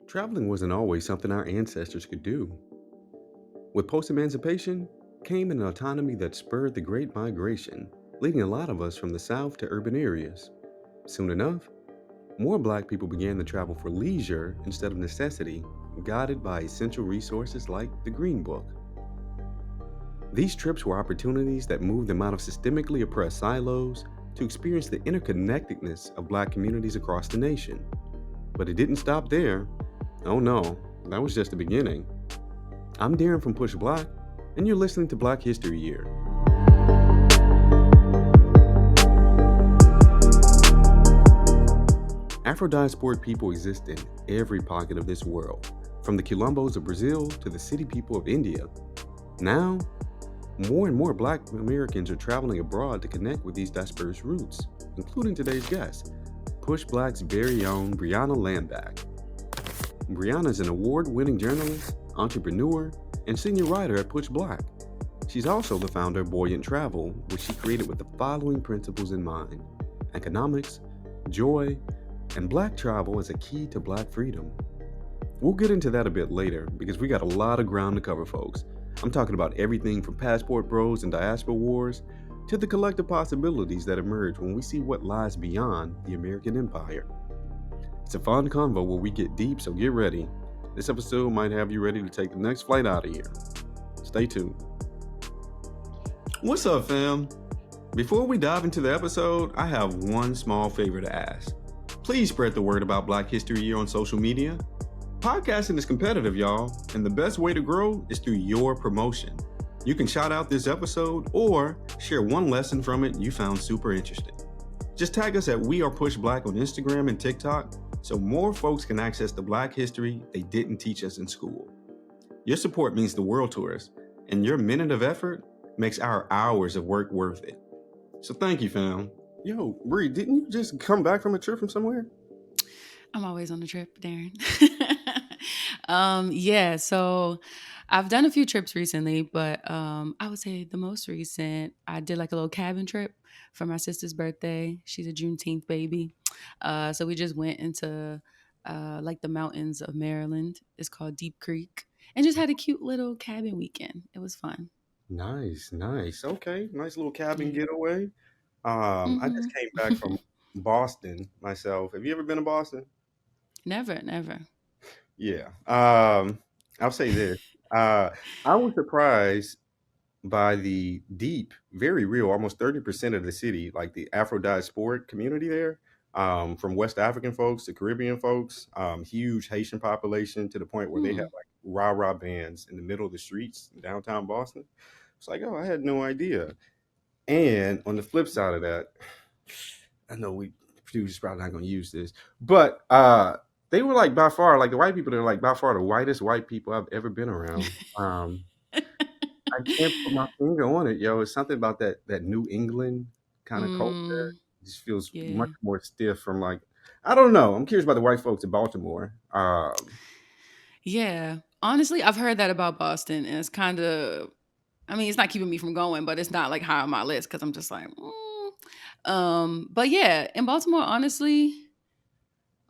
Traveling wasn't always something our ancestors could do. With post emancipation came an autonomy that spurred the Great Migration, leading a lot of us from the South to urban areas. Soon enough, more Black people began to travel for leisure instead of necessity, guided by essential resources like the Green Book. These trips were opportunities that moved them out of systemically oppressed silos to experience the interconnectedness of Black communities across the nation. But it didn't stop there. Oh no, that was just the beginning. I'm Darren from PushBlack, and you're listening to Black History Year. Afro-diasporic people exist in every pocket of this world, from the Quilombos of Brazil to the city people of India. Now, more and more Black Americans are traveling abroad to connect with these dispersed roots, including today's guest, PushBlack's very own Briona Lamback. Briona is an award-winning journalist, entrepreneur, and senior writer at PushBlack. She's also the founder of Buoyant Travel, which she created with the following principles in mind: economics, joy, and Black travel as a key to Black freedom. We'll get into that a bit later because we got a lot of ground to cover, folks. I'm talking about everything from passport bros and diaspora wars to the collective possibilities that emerge when we see what lies beyond the American empire. It's a fun convo where we get deep, so get ready. This episode might have you ready to take the next flight out of here. Stay tuned. What's up, fam? Before we dive into the episode, I have one small favor to ask. Please spread the word about Black History Year on social media. Podcasting is competitive, y'all, and the best way to grow is through your promotion. You can shout out this episode or share one lesson from it you found super interesting. Just tag us at We Are PushBlack on Instagram and TikTok so more folks can access the Black history they didn't teach us in school. Your support means the world to us, and your minute of effort makes our hours of work worth it. So thank you, fam. Yo, Bree, didn't you just come back from a trip from somewhere? I'm always on the trip, Darren. So I've done a few trips recently, but I would say the most recent, I did like a little cabin trip for my sister's birthday. She's a Juneteenth baby. So we just went into like the mountains of Maryland. It's called Deep Creek, and just had a cute little cabin weekend. It was fun. Nice, nice. Okay, nice little cabin Yeah. getaway. I just hmm came back from Boston myself. Have you ever been to Boston? Never, never. Yeah. I'll say this. Uh, I was surprised by the deep, very real, almost 30% of the city, like the Afro diasporic community there, from West African folks to Caribbean folks, huge Haitian population to the point where they have Hmm. like rah-rah bands in the middle of the streets in downtown Boston. It's like, oh, I had no idea. And on the flip side of that, I know we producers probably not gonna use this, but they were like by far like the white people. They're like by far the whitest white people I've ever been around. I can't put my finger on it, yo. It's something about that New England kind of culture. mm, It just feels much yeah. more stiff from like I don't know. I'm curious about the white folks in Baltimore. Yeah. Honestly, I've heard that about Boston, and it's kind of, I mean, it's not keeping me from going, but it's not like high on my list because I'm just like, but yeah, in Baltimore, honestly,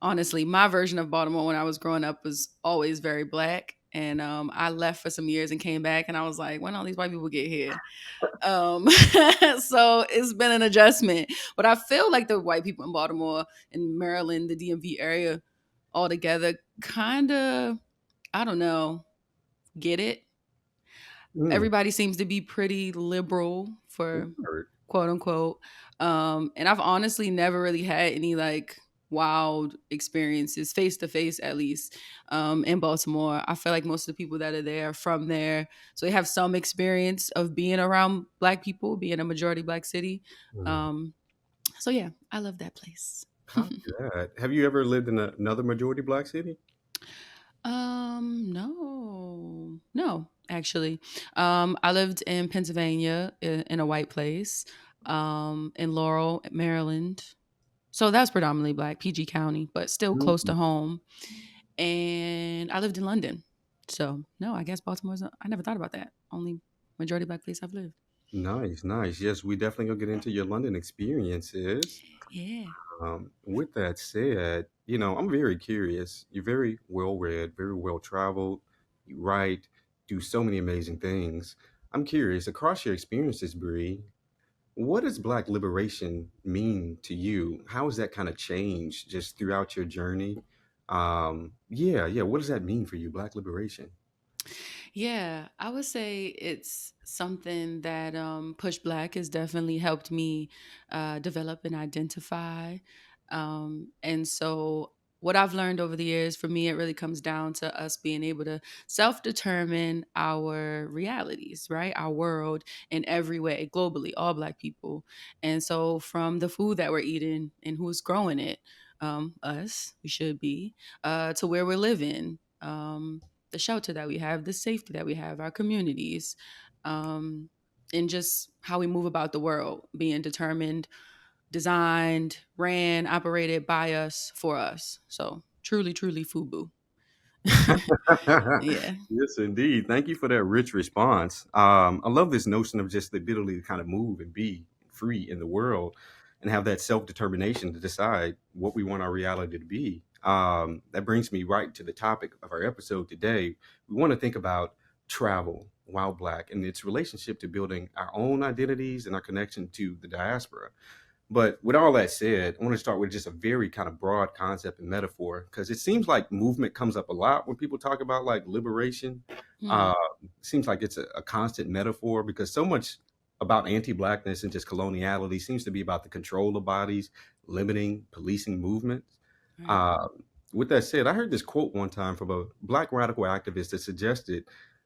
my version of Baltimore when I was growing up was always very black. And I left for some years and came back, and I was like, when all these white people get here? So it's been an adjustment. But I feel like the white people in Baltimore and Maryland, the DMV area, altogether, kind of, I don't know, get it. Mm, Everybody seems to be pretty liberal for word. quote unquote. And I've honestly never really had any like wild experiences face to face, at least in Baltimore. I feel like most of the people that are there are from there, so they have some experience of being around black people, being a majority black city. Mm. um so yeah, I love that place. Copy that. Have you ever lived in another majority black city? No, actually. I lived in Pennsylvania in a white place, in Laurel, Maryland. So that's predominantly black, PG County, but still close to Mm. home. And I lived in London. So no, I guess Baltimore's, I never thought about that. Only majority black place I've lived. Nice, nice. Yes, we definitely gonna get into your London experiences. Yeah. With that said, I'm very curious. You're very well read, very well traveled. You write, do so many amazing things. I'm curious, across your experiences, Bree, what does Black liberation mean to you? How has that kind of changed just throughout your journey? Yeah, yeah. What does that mean for you, Black liberation? Yeah, I would say it's something that PushBlack has definitely helped me develop and identify. And so, what I've learned over the years, for me, it really comes down to us being able to self determine our realities, right? Our world in every way, globally, all Black people. And so, from the food that we're eating and who's growing it, us, we should be, to where we're living. The shelter that we have, the safety that we have, our communities, um, and just how we move about the world, being determined, designed, ran, operated by us for us. So truly, truly FUBU. Yeah. Yes, indeed. Thank you for that rich response. I love this notion of just the ability to kind of move and be free in the world and have that self determination to decide what we want our reality to be. That brings me right to the topic of our episode today. We want to think about travel while Black and its relationship to building our own identities and our connection to the diaspora. But with all that said, I want to start with just a very kind of broad concept and metaphor because it seems like movement comes up a lot when people talk about like liberation. Hmm. Uh, seems like it's a constant metaphor because so much about anti-blackness and just coloniality seems to be about the control of bodies, limiting, policing movements. Right. Uh, with that said, I heard this quote one time from a Black radical activist that suggested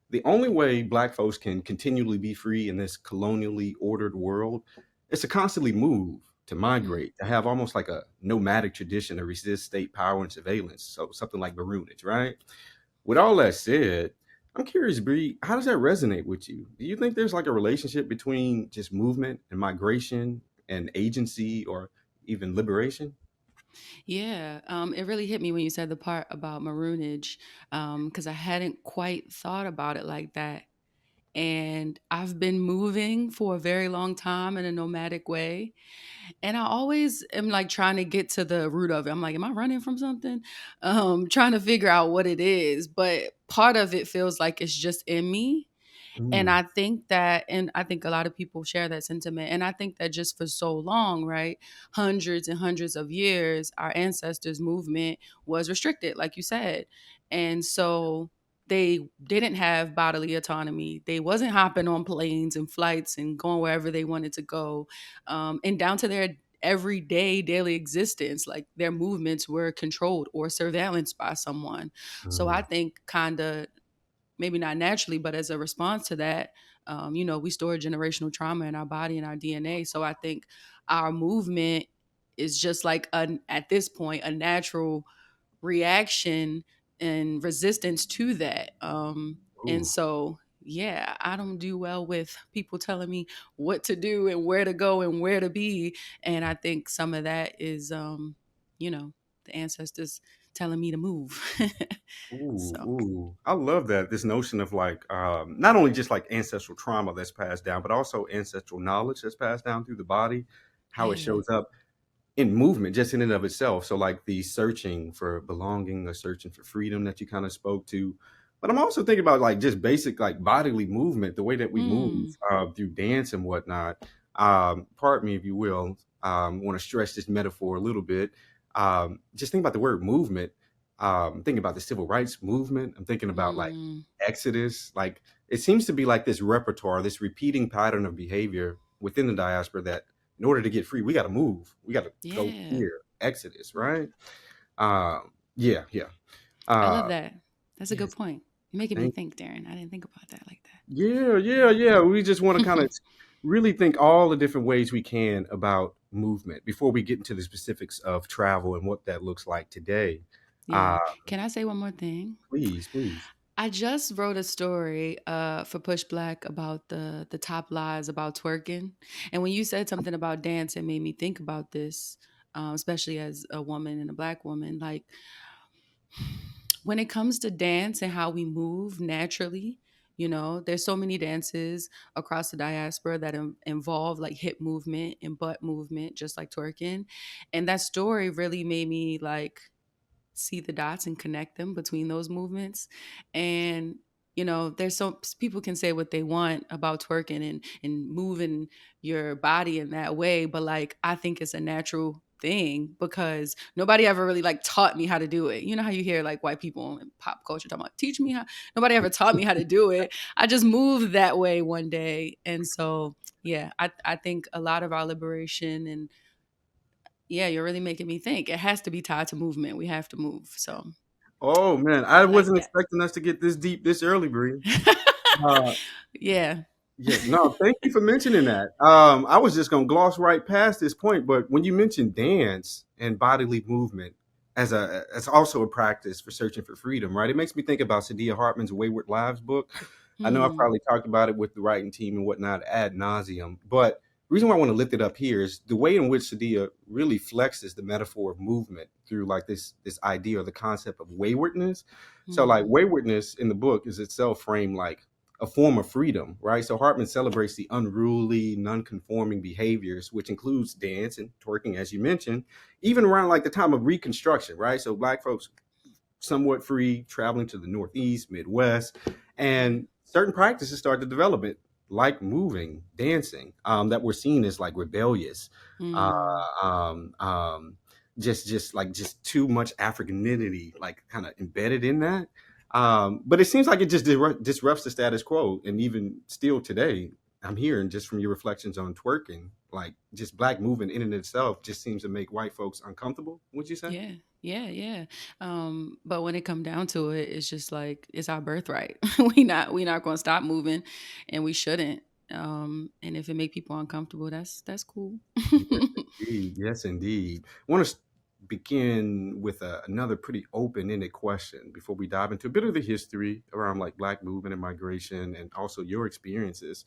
the only way Black folks can continually be free in this colonially ordered world is to constantly move, to Hmm. migrate, to have almost like a nomadic tradition to resist state power and surveillance. So something like maroonage, right? With all that said, I'm curious, Bree, how does that resonate with you? Do you think there's like a relationship between just movement and migration and agency or even liberation? Yeah, it really hit me when you said the part about maroonage, because I hadn't quite thought about it like that. And I've been moving for a very long time in a nomadic way. And I always am like trying to get to the root of it. I'm like, am I running from something? Trying to figure out what it is. But part of it feels like it's just in me. And Mm, I think that, and I think a lot of people share that sentiment. And I think that just for so long, right, hundreds and hundreds of years, our ancestors' movement was restricted, like you said. And so they didn't have bodily autonomy. They wasn't hopping on planes and flights and going wherever they wanted to go, and down to their everyday daily existence, like their movements were controlled or surveillanced by someone. So I mm, think kind of maybe not naturally, but as a response to that, we store generational trauma in our body and our DNA. So I think our movement is just like at this point a natural reaction and resistance to that. And ooh, so yeah, I don't do well with people telling me what to do and where to go and where to be. And I think some of that is, the ancestors telling me to move. ooh, So ooh. I love that. This notion of like not only just like ancestral trauma that's passed down, but also ancestral knowledge that's passed down through the body, how it yeah. shows up in movement just in and of itself. So like the searching for belonging or searching for freedom that you kind of spoke to. But I'm also thinking about like just basic like bodily movement, the way that we move Mm. through dance and whatnot. Pardon me, if you will. Want to stretch this metaphor a little bit. Just think about the word movement. Thinking about the civil rights movement. I'm thinking about like Mm. Exodus. Like it seems to be like this repertoire, this repeating pattern of behavior within the diaspora that in order to get free, we got to move. We got to go Yeah. here. Exodus, right? Yeah, yeah. I love Uh, that. That's a good yes. point. You're making me Thank. think, Darren. I didn't think about that like Yeah, yeah, that. yeah. We just want to kind Yeah. of really think all the different ways we can about movement before we get into the specifics of travel and what that looks like today. Yeah. Uh, Can I say one more thing? please, please. I just wrote a story for Push Black about the top lies about twerking. And when you said something about dance, it made me think about this, especially as a woman and a Black woman. Like when it comes to dance and how we move naturally, You know, there's so many dances across the diaspora that involve like hip movement and butt movement, just like twerking. And that story really made me like see the dots and connect them between those movements. And you know, there's so people can say what they want about twerking and moving your body in that way, but like I think it's a natural thing because nobody ever really like taught me how to do it. You know how you hear like white people in pop culture talking about teach me how, nobody ever taught me how to do it. I just moved that way one day. And so yeah, I think a lot of our liberation and yeah, you're really making me think. It has to be tied to movement. We have to move. So Oh man, I I like wasn't that. expecting us to get this deep this early, Bree. Uh, Yeah. yeah, no, thank you for mentioning that. I was just gonna gloss right past this point, but when you mentioned dance and bodily movement as also a practice for searching for freedom, right? It makes me think about Sadia Hartman's Wayward Lives book. I know I've Hmm. probably talked about it with the writing team and whatnot ad nauseum, but the reason why I want to lift it up here is the way in which Sadia really flexes the metaphor of movement through like this idea or the concept of waywardness. So like Hmm. waywardness in the book is itself framed like a form of freedom, right? So Hartman celebrates the unruly, non-conforming behaviors, which includes dance and twerking, as you mentioned, even around like the time of Reconstruction, right? So Black folks somewhat free, traveling to the Northeast, Midwest, and certain practices start to develop it, like moving, dancing, that were seen as like rebellious, uh, Mm. um, um, just too much Africanity, like kind of embedded in that. But it seems like it just disrupts the status quo, and even still today, I'm hearing just from your reflections on twerking, like just Black movement in and itself just seems to make white folks uncomfortable. Would you say? Yeah. Yeah. Yeah. But when it come down to it, it's just like it's our birthright. We not gonna stop moving, and we shouldn't. And if it make people uncomfortable, that's cool. Yes, indeed. Yes, indeed. I want to begin with another pretty open-ended question before we dive into a bit of the history around like Black movement and migration, and also your experiences.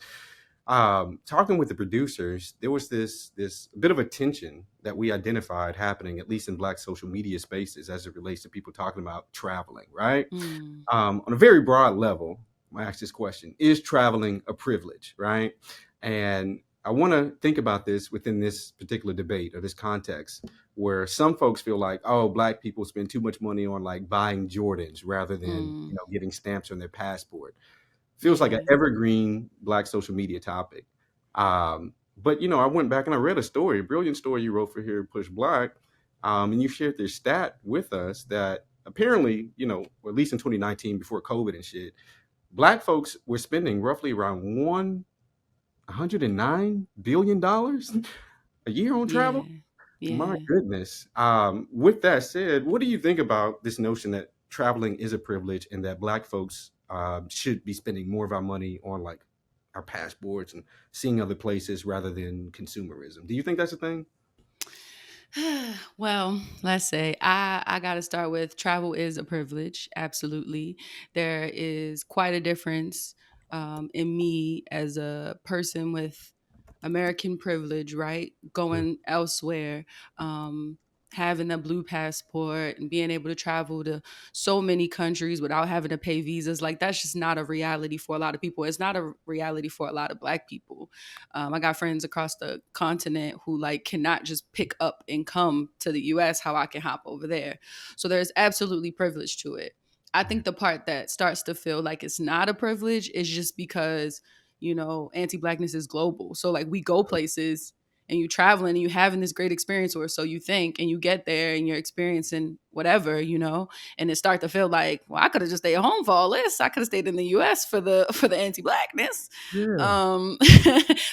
Talking with the producers, there was this bit of a tension that we identified happening, at least in Black social media spaces, as it relates to people talking about traveling, right? Mm. On a very broad level, I ask this question: is traveling a privilege, right? And I want to think about this within this particular debate or this context, where some folks feel like, oh, Black people spend too much money on like buying Jordans rather than Mm. getting stamps on their passport. Feels like an Yeah. evergreen Black social media topic. But I went back and I read a story, a brilliant story you wrote for here at PushBlack, and you shared this stat with us that apparently, or at least in 2019 before COVID and shit, Black folks were spending roughly around $109 billion a year on travel. Yeah. My Yeah. goodness. With that said, what do you think about this notion that traveling is a privilege and that Black folks should be spending more of our money on like our passports and seeing other places rather than consumerism? Do you think that's a thing? Well, let's say I got to start with travel is a privilege. Absolutely. There is quite a difference in me as a person with American privilege, right? Mm. Going elsewhere, having a blue passport and being able to travel to so many countries without having to pay visas. Like, that's just not a reality for a lot of people. It's not a reality for a lot of Black people. I got friends across the continent who like cannot just pick up and come to the US how I can hop over there. So there's absolutely privilege to it. I think the part that starts to feel like it's not a privilege is just because, anti-Blackness is global. So like we go places and you traveling and you having this great experience, or so you think, and you get there and you're experiencing whatever, and it start to feel like, well, I could have just stayed home for all this. I could have stayed in the US for the anti-Blackness. Yeah. um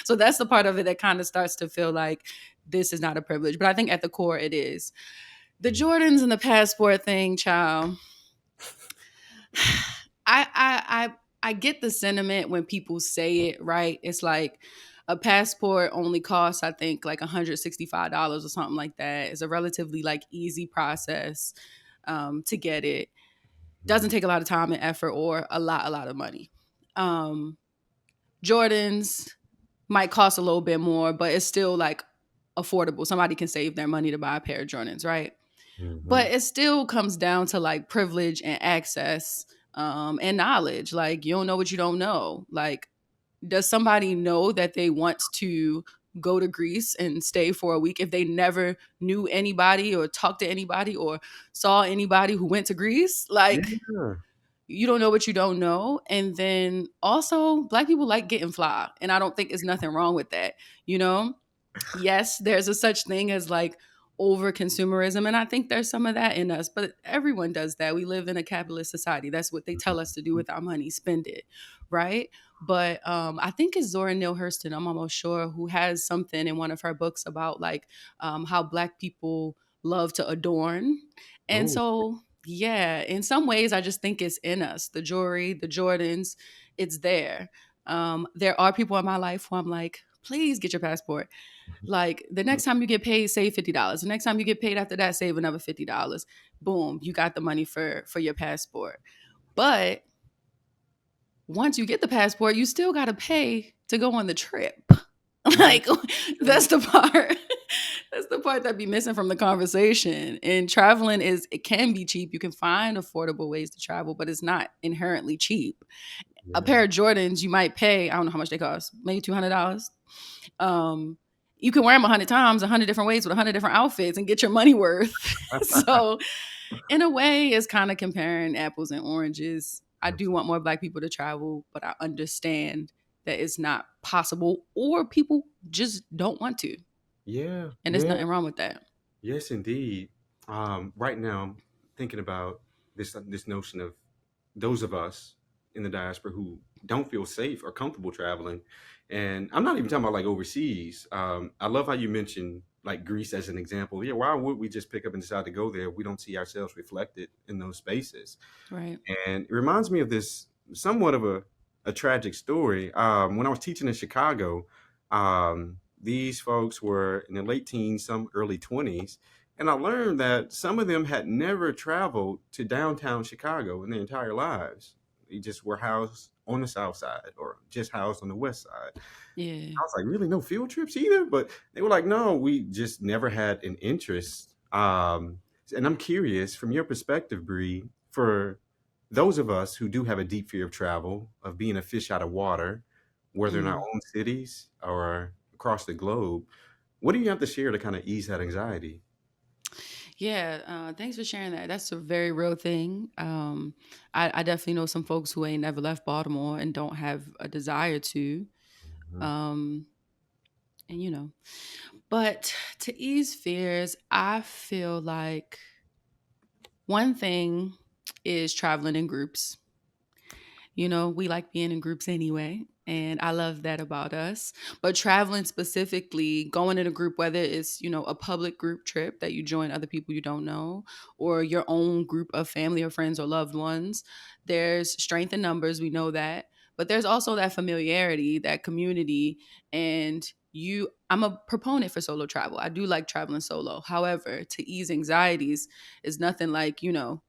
so that's the part of it that kind of starts to feel like this is not a privilege, but I think at the core it is. The Jordans and the passport thing, child. I get the sentiment when people say it, right? It's like a passport only costs, I think, like $165 or something like that. It's a relatively like easy process to get it. Doesn't Mhm. take a lot of time and effort or a lot of money. Um, Jordans might cost a little bit more, but it's still like affordable. Somebody can save their money to buy a pair of Jordans, right? But Mhm. it still comes down to like privilege and access and knowledge. Like, you don't know what you don't know. Like, does somebody know that they want to go to Greece and stay for a week if they never knew anybody or talked to anybody or saw anybody who went to Greece? Like, Yeah. you don't know what you don't know. And then also, Black people like getting fly, and I don't think there's nothing wrong with that. You know, yes, there's a such thing as like over consumerism, and I think there's some of that in us, but everyone does that. We live in a capitalist society. That's what they tell us to do with our money, spend it, right? But I think it's Zora Neale Hurston, I'm almost sure, who has something in one of her books about like how Black people love to adorn. And Oh, so yeah, in some ways I just think it's in us, the jewelry, the Jordans, it's there. There are people in my life who I'm like, please get your passport. Like, the next time you get paid, save $50. The next time you get paid after that, save another $50. Boom, you got the money for your passport. But once you get the passport, you still got to pay to go on the trip. yeah. Like, that's the part. That's the part that be missing from the conversation. And traveling it can be cheap. You can find affordable ways to travel, but it's not inherently cheap. A Yeah. pair of Jordans you might pay, I don't know how much they cost, maybe $200. um, you can wear them 100 times, 100 different ways with 100 different outfits and get your money worth. So, in a way, it's kind of comparing apples and oranges. I do want more Black people to travel, but I understand that it's not possible or people just don't want to. Yeah. And there's Yeah. nothing wrong with that. Yes, indeed. Right now, I'm thinking about this notion of those of us in the diaspora who don't feel safe or comfortable traveling, and I'm not even talking about like overseas. I love how you mentioned like Greece as an example. Yeah, why would we just pick up and decide to go there if we don't see ourselves reflected in those spaces? Right. And it reminds me of this somewhat of a tragic story. When I was teaching in Chicago, these folks were in their late teens, some early 20s. And I learned that some of them had never traveled to downtown Chicago in their entire lives. They just were housed on the south side or just housed on the west side. Yeah. I was like, really, no field trips either? But they were like, no, we just never had an interest. And I'm curious, from your perspective, Bree, for those of us who do have a deep fear of travel, of being a fish out of water, whether in our Mm. own cities or across the globe, what do you have to share to kind of ease that anxiety? Yeah, thanks for sharing that. That's a very real thing. I definitely know some folks who ain't never left Baltimore and don't have a desire to. Mhm. Um, and but to ease fears, I feel like one thing is traveling in groups. We like being in groups anyway. And I love that about us. But traveling specifically, going in a group, whether it's, a public group trip that you join other people you don't know, or your own group of family or friends or loved ones, there's strength in numbers. We know that. But there's also that familiarity, that community. And I'm a proponent for solo travel. I do like traveling solo. However, to ease anxieties is nothing like,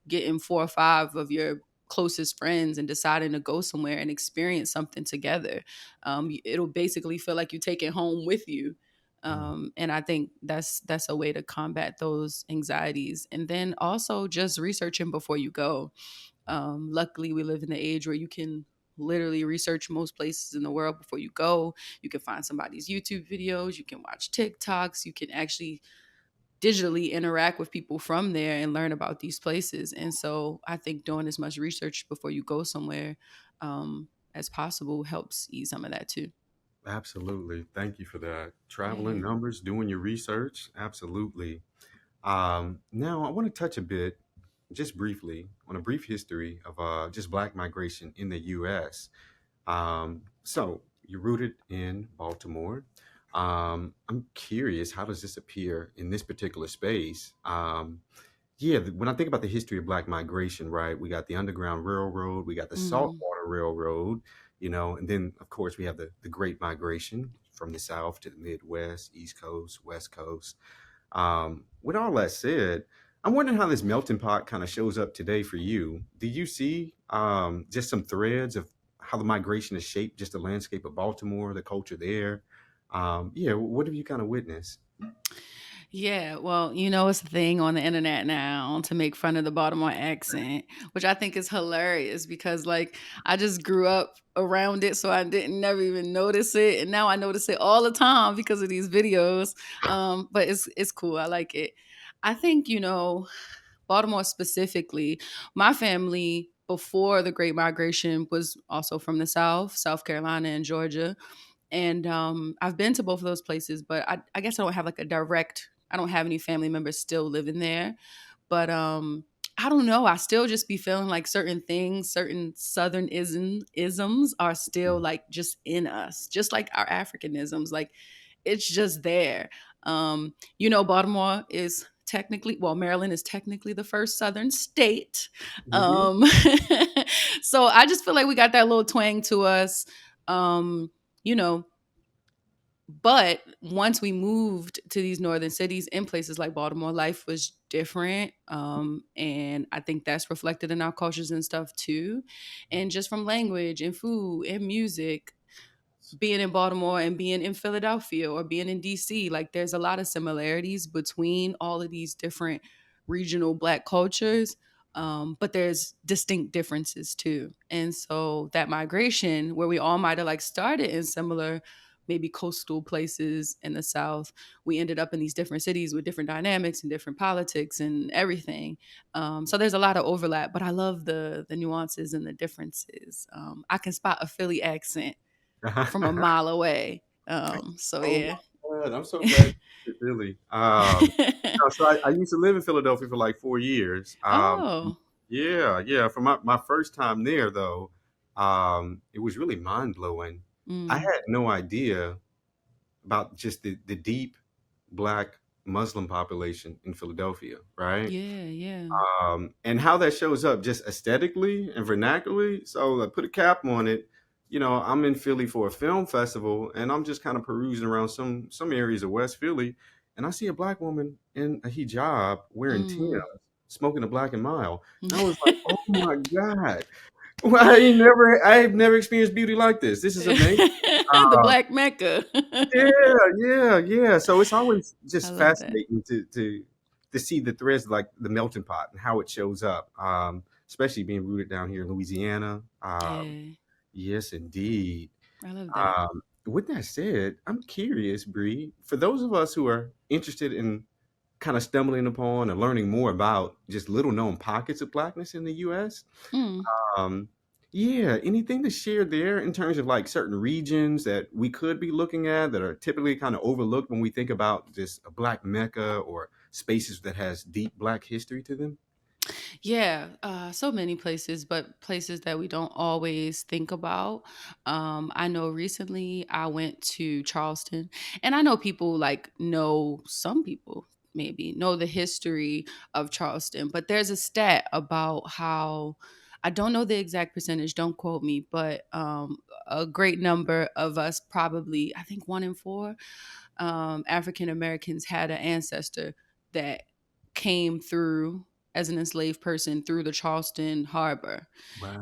getting 4 or 5 of your closest friends and deciding to go somewhere and experience something together. It'll basically feel like you take it home with you. Mm. And I think that's a way to combat those anxieties. And then also just researching before you go. Luckily, we live in the age where you can literally research most places in the world before you go. You can find somebody's YouTube videos, you can watch TikToks, you can actually digitally interact with people from there and learn about these places. And so I think doing as much research before you go somewhere as possible helps ease some of that too. Absolutely. Thank you for that. Traveling Yeah. numbers, doing your research. Absolutely. Now, I want to touch a bit, just briefly, on a brief history of just Black migration in the U.S. So, you're rooted in Baltimore. I'm curious, how does this appear in this particular space? Yeah, when I think about the history of Black migration, right, we got the Underground Railroad, we got the Mm. Saltwater Railroad, and then, of course, we have the Great Migration from the South to the Midwest, East Coast, West Coast. With all that said, I'm wondering how this melting pot kind of shows up today for you. Do you see just some threads of how the migration has shaped just the landscape of Baltimore, the culture there? Yeah, what have you kind of witnessed? Yeah, well, it's a thing on the internet now to make fun of the Baltimore accent, which I think is hilarious because, like, I just grew up around it, so I didn't never even notice it, and now I notice it all the time because of these videos. But it's cool. I like it. I think Baltimore specifically. My family before the Great Migration was also from the South, South Carolina and Georgia. And I've been to both of those places, but I guess I don't have like a direct, I don't have any family members still living there. But I don't know. I still just be feeling like certain things, certain Southern isms are still like just in us, just like our Africanisms. Like it's just there. Baltimore is technically, well, Maryland is technically the first Southern state. Hmm. Um, so I just feel like we got that little twang to us. You know, but once we moved to these northern cities in places like Baltimore, life was different. And I think that's reflected in our cultures and stuff too. And just from language and food and music, being in Baltimore and being in Philadelphia or being in DC, like there's a lot of similarities between all of these different regional Black cultures. But there's distinct differences too. And so that migration, where we all might have like started in similar, maybe coastal places in the South, we ended up in these different cities with different dynamics and different politics and everything. So there's a lot of overlap, but I love the nuances and the differences. I can spot a Philly accent from a mile away. So Oh yeah. my God, I'm so glad you did, really. So I used to live in Philadelphia for like 4 years. Oh. Yeah, yeah. For my first time there, though, it was really mind blowing. I Mm. had no idea about just the deep Black Muslim population in Philadelphia, right? Yeah, yeah. And how that shows up just aesthetically and vernacularly. So I put a cap on it. I'm in Philly for a film festival, and I'm just kind of perusing around some areas of West Philly, and I see a Black woman in a hijab wearing Tim's, Mm. smoking a Black and Mild, and I was like, "Oh my God, well, I have never experienced beauty like this. This is amazing." The Uh, Black Mecca. yeah, yeah, yeah. So it's always I just love that. fascinating to see the threads, like the melting pot and how it shows up. Especially being rooted down here in Louisiana. Yeah, Yes, indeed. I love that. With that said, I'm curious, Bree, for those of us who are interested in kind of stumbling upon and learning more about just little known pockets of Blackness in the US. Mm. Um, yeah, anything to share there in terms of like certain regions that we could be looking at that are typically kind of overlooked when we think about just a Black Mecca or spaces that has deep Black history to them? Yeah, so many places, but places that we don't always think about. I know recently I went to Charleston, and I know people like know some people maybe know the history of Charleston, but there's a stat about how I don't know the exact percentage, don't quote me, but a great number of us, probably, I think 1 in 4 African Americans had an ancestor that came through as an enslaved person through the Charleston harbor.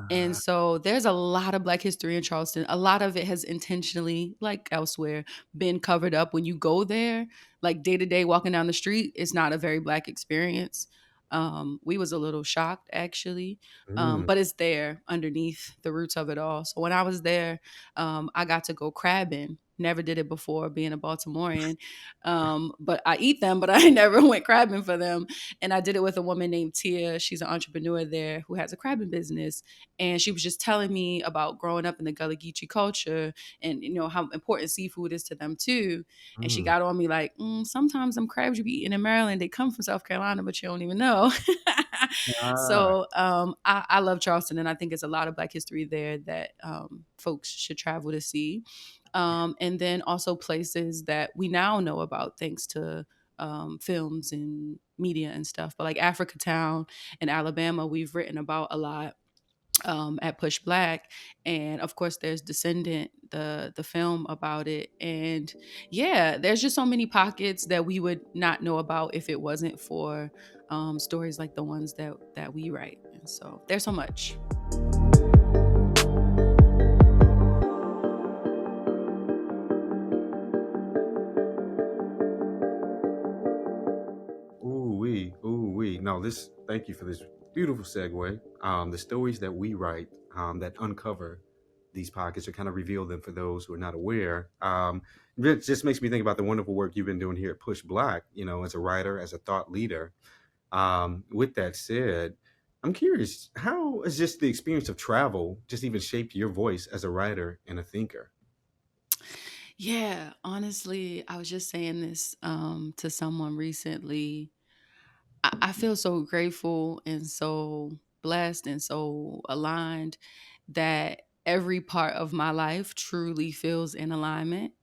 And Wow. so there's a lot of Black history in Charleston. A lot of it has intentionally, like elsewhere, been covered up. When you go there, like day to day walking down the street, it's not a very Black experience. We was a little shocked actually, Mm. but it's there underneath the roots of it all. So when I was there, I got to go crabbing. Never did it before, being a Baltimorean, but I eat them. But I never went crabbing for them. And I did it with a woman named Tia. She's an entrepreneur there who has a crabbing business, and she was just telling me about growing up in the Gullah Geechee culture and how important seafood is to them too. And she Mm. got on me like, sometimes them crabs you be eating in Maryland, they come from South Carolina, but you don't even know. Ah. So I love Charleston, and I think it's a lot of Black history there that folks should travel to see. And then also places that we now know about thanks to films and media and stuff. But like Africa Town in Alabama, we've written about a lot at PushBlack, and of course there's Descendant, the film about it. And yeah, there's just so many pockets that we would not know about if it wasn't for stories like the ones that we write. And so there's so much. this. Thank you for this beautiful segue. The stories that we write that uncover these pockets or kind of reveal them for those who are not aware. It just makes me think about the wonderful work you've been doing here at Push Black. As a writer, as a thought leader. With that said, I'm curious, how has just the experience of travel just even shaped your voice as a writer and a thinker? Yeah, honestly, I was just saying this to someone recently. I feel so grateful and so blessed and so aligned that every part of my life truly feels in alignment.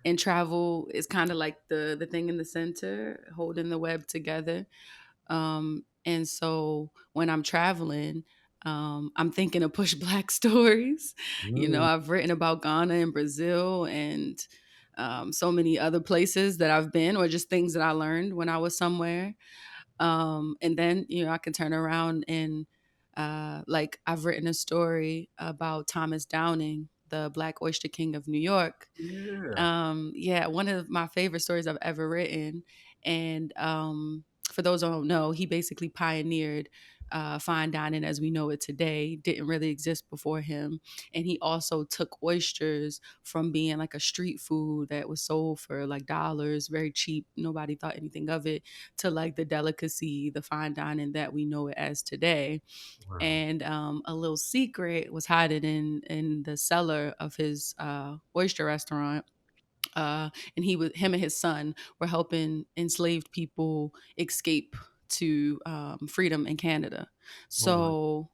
And travel is kind of like the thing in the center, holding the web together. And so when I'm traveling, I'm thinking of Push Black stories. Mm, I've written about Ghana and Brazil and so many other places that I've been, or just things that I learned when I was somewhere. And then, I can turn around and like I've written a story about Thomas Downing, the Black Oyster King of New York. yeah. Yeah, one of my favorite stories I've ever written. And for those who don't know, he basically pioneered fine dining as we know it today. Didn't really exist before him. And he also took oysters from being like a street food that was sold for like dollars, very cheap. Nobody thought anything of it, to like the delicacy, the fine dining that we know it as today. Wow. And a little secret was hiding in the cellar of his oyster restaurant. And him and his son were helping enslaved people escape to freedom in Canada. Oh my. So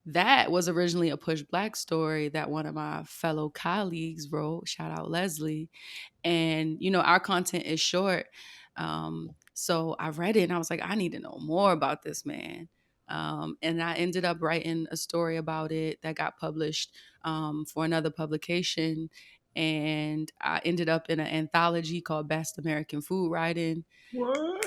that was originally a Push Black story that one of my fellow colleagues wrote. Shout out Leslie. And our content is short. So I read it and I was like, I need to know more about this man. And I ended up writing a story about it that got published for another publication. And I ended up in an anthology called Best American Food Writing. What?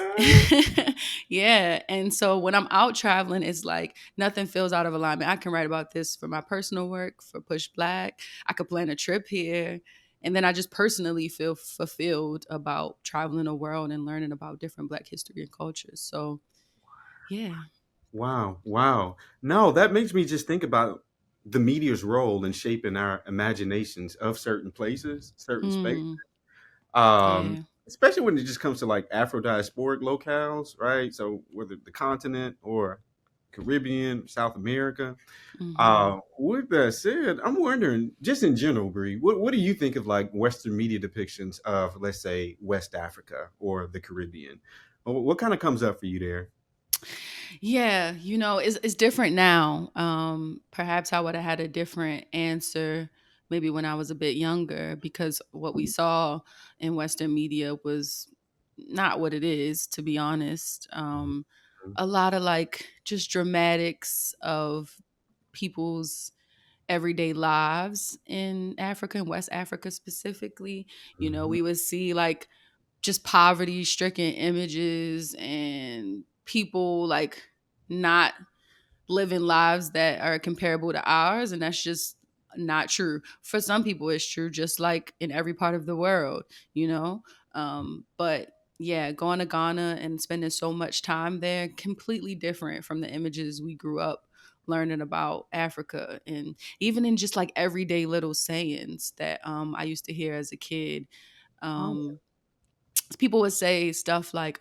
Yeah. And so when I'm out traveling, it's like nothing feels out of alignment. I can write about this for my personal work, for Push Black. I could plan a trip here. And then I just personally feel fulfilled about traveling the world and learning about different Black history and cultures. So, yeah. Wow. Wow. No, that makes me just think about the media's role in shaping our imaginations of certain places, certain spaces. Mm, Um, yeah. Especially when it just comes to like Afro diasporic locales, right? So whether the continent or Caribbean, South America. Hmm. With that said, I'm wondering, just in general, Bree, what do you think of like Western media depictions of, let's say, West Africa or the Caribbean? What kind of comes up for you there? Yeah, it's different now. Perhaps I would have had a different answer maybe when I was a bit younger, because what we saw in Western media was not what it is, to be honest. A lot of like just dramatics of people's everyday lives in Africa and West Africa specifically. Mhm. We would see like just poverty stricken images and people like not living lives that are comparable to ours, and that's just not true. For some people it's true, just like in every part of the world, you know but yeah, going to Ghana and spending so much time there, completely different from the images we grew up learning about Africa. And even in just like everyday little sayings that I used to hear as a kid, Oh, um people would say stuff like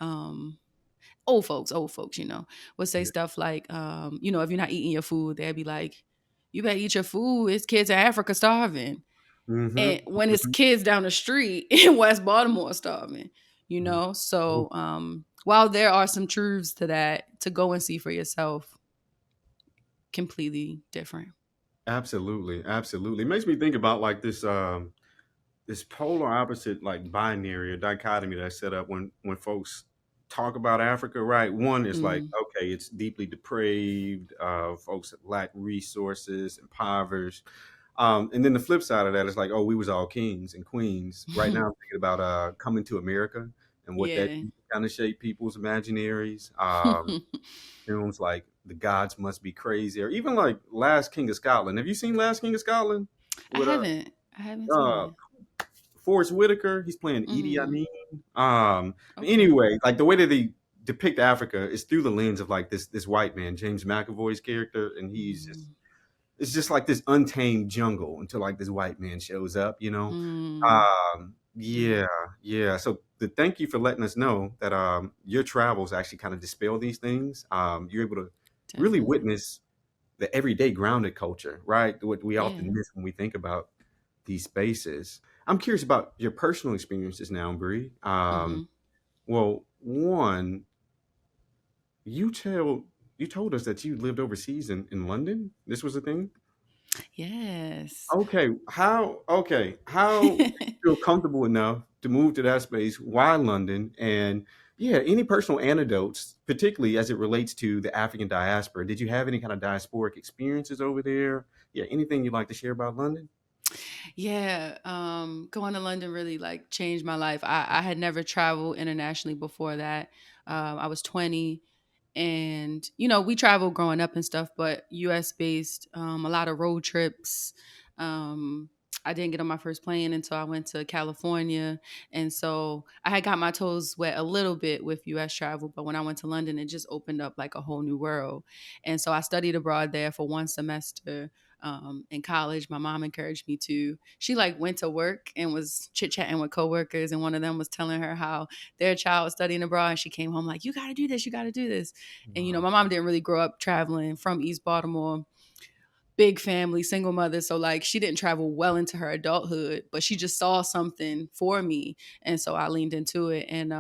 old folks would say yeah. stuff like if you're not eating your food, they'd be like, you better eat your food, it's kids in Africa starving. And Mm-hmm. when it's kids down the street in West Baltimore starving. Hmm. So while there are some truths to that, to go and see for yourself, completely different. Absolutely, absolutely. It makes me think about like this polar opposite like binary or dichotomy that's set up when folks talk about Africa, right? One is like, Mm. okay, it's deeply depraved, folks that lack resources, impoverished. And then the flip side of that is like, oh, we was all kings and queens. Right now I'm thinking about coming to America and what that Yeah. kind of shaped people's imaginaries. Films like The Gods Must Be Crazy, or even like Last King of Scotland. Have you seen Last King of Scotland? I With haven't. I haven't seen uh it. Forrest Whitaker, he's playing Edie Mm. Amin. Okay. Anyway, like the way that they depict Africa is through the lens of like this white man, James McAvoy's character, and he's just Mm, it's just like this untamed jungle until like this white man shows up, you know. mm, yeah, Yeah, yeah. So thank you for letting us know that your travels actually kind of dispel these things. You're able to really definitely. witness the everyday grounded culture, right? What we often Yeah. miss when we think about these spaces. I'm curious about your personal experiences now, Bree. Hmm. Well, one, you tell you told us that you lived overseas in London. This was a thing. Yes. How did you feel comfortable enough to move to that space? Why London? And yeah, any personal anecdotes, particularly as it relates to the African diaspora? Did you have any kind of diasporic experiences over there? Yeah, anything you'd like to share about London? Yeah, going to London really like changed my life. I had never traveled internationally before that. I was 20, and we traveled growing up and stuff, but U.S. based, a lot of road trips. Um, I didn't get on my first plane until I went to California, and so I had got my toes wet a little bit with U.S. travel. But when I went to London, it just opened up like a whole new world. And so I studied abroad there for 1 semester in college. My mom encouraged me to. She like went to work and was chit chatting with coworkers, and one of them was telling her how their child was studying abroad. And she came home like, "You got to do this. You got to do this." And Wow. my mom didn't really grow up traveling from East Baltimore. Big family, single mother. So like she didn't travel well into her adulthood, but she just saw something for me. And so I leaned into it. And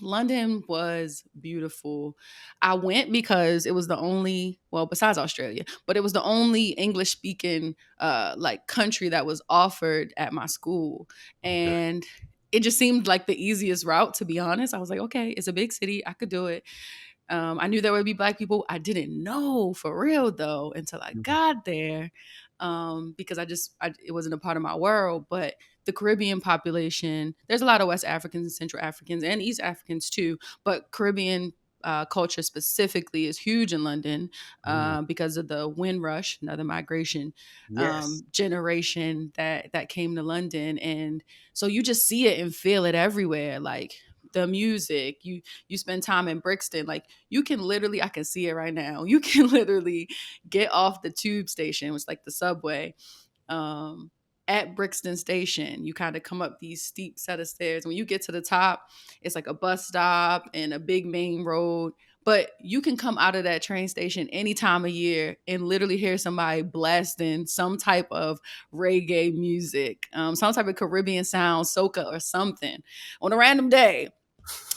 London was beautiful. I went because it was the only, well, besides Australia, but it was the only English speaking like country that was offered at my school. Okay. And it just seemed like the easiest route, to be honest. I was like, okay, it's a big city. I could do it. I knew there would be black people. I didn't know for real though until I Mhm. got there, because it wasn't a part of my world. But the Caribbean population, there's a lot of West Africans and Central Africans and East Africans too, but Caribbean culture specifically is huge in London Mm. because of the Windrush, another migration Yes. generation that came to London, and so you just see it and feel it everywhere, like the music. You spend time in Brixton, like you can literally, I can see it right now. You can literally get off the tube station, which is like the subway, um, at Brixton Station. You kind of come up these steep set of stairs. When you get to the top, it's like a bus stop and a big main road. But you can come out of that train station any time of year and literally hear somebody blasting some type of reggae music, some type of Caribbean sound, soca or something on a random day.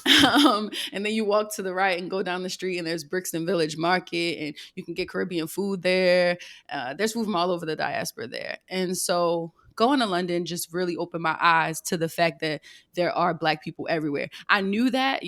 And then you walk to the right and go down the street, and there's Brixton Village Market, and you can get Caribbean food there. There's food from all over the diaspora there. And so going to London just really opened my eyes to the fact that there are Black people everywhere. I knew that,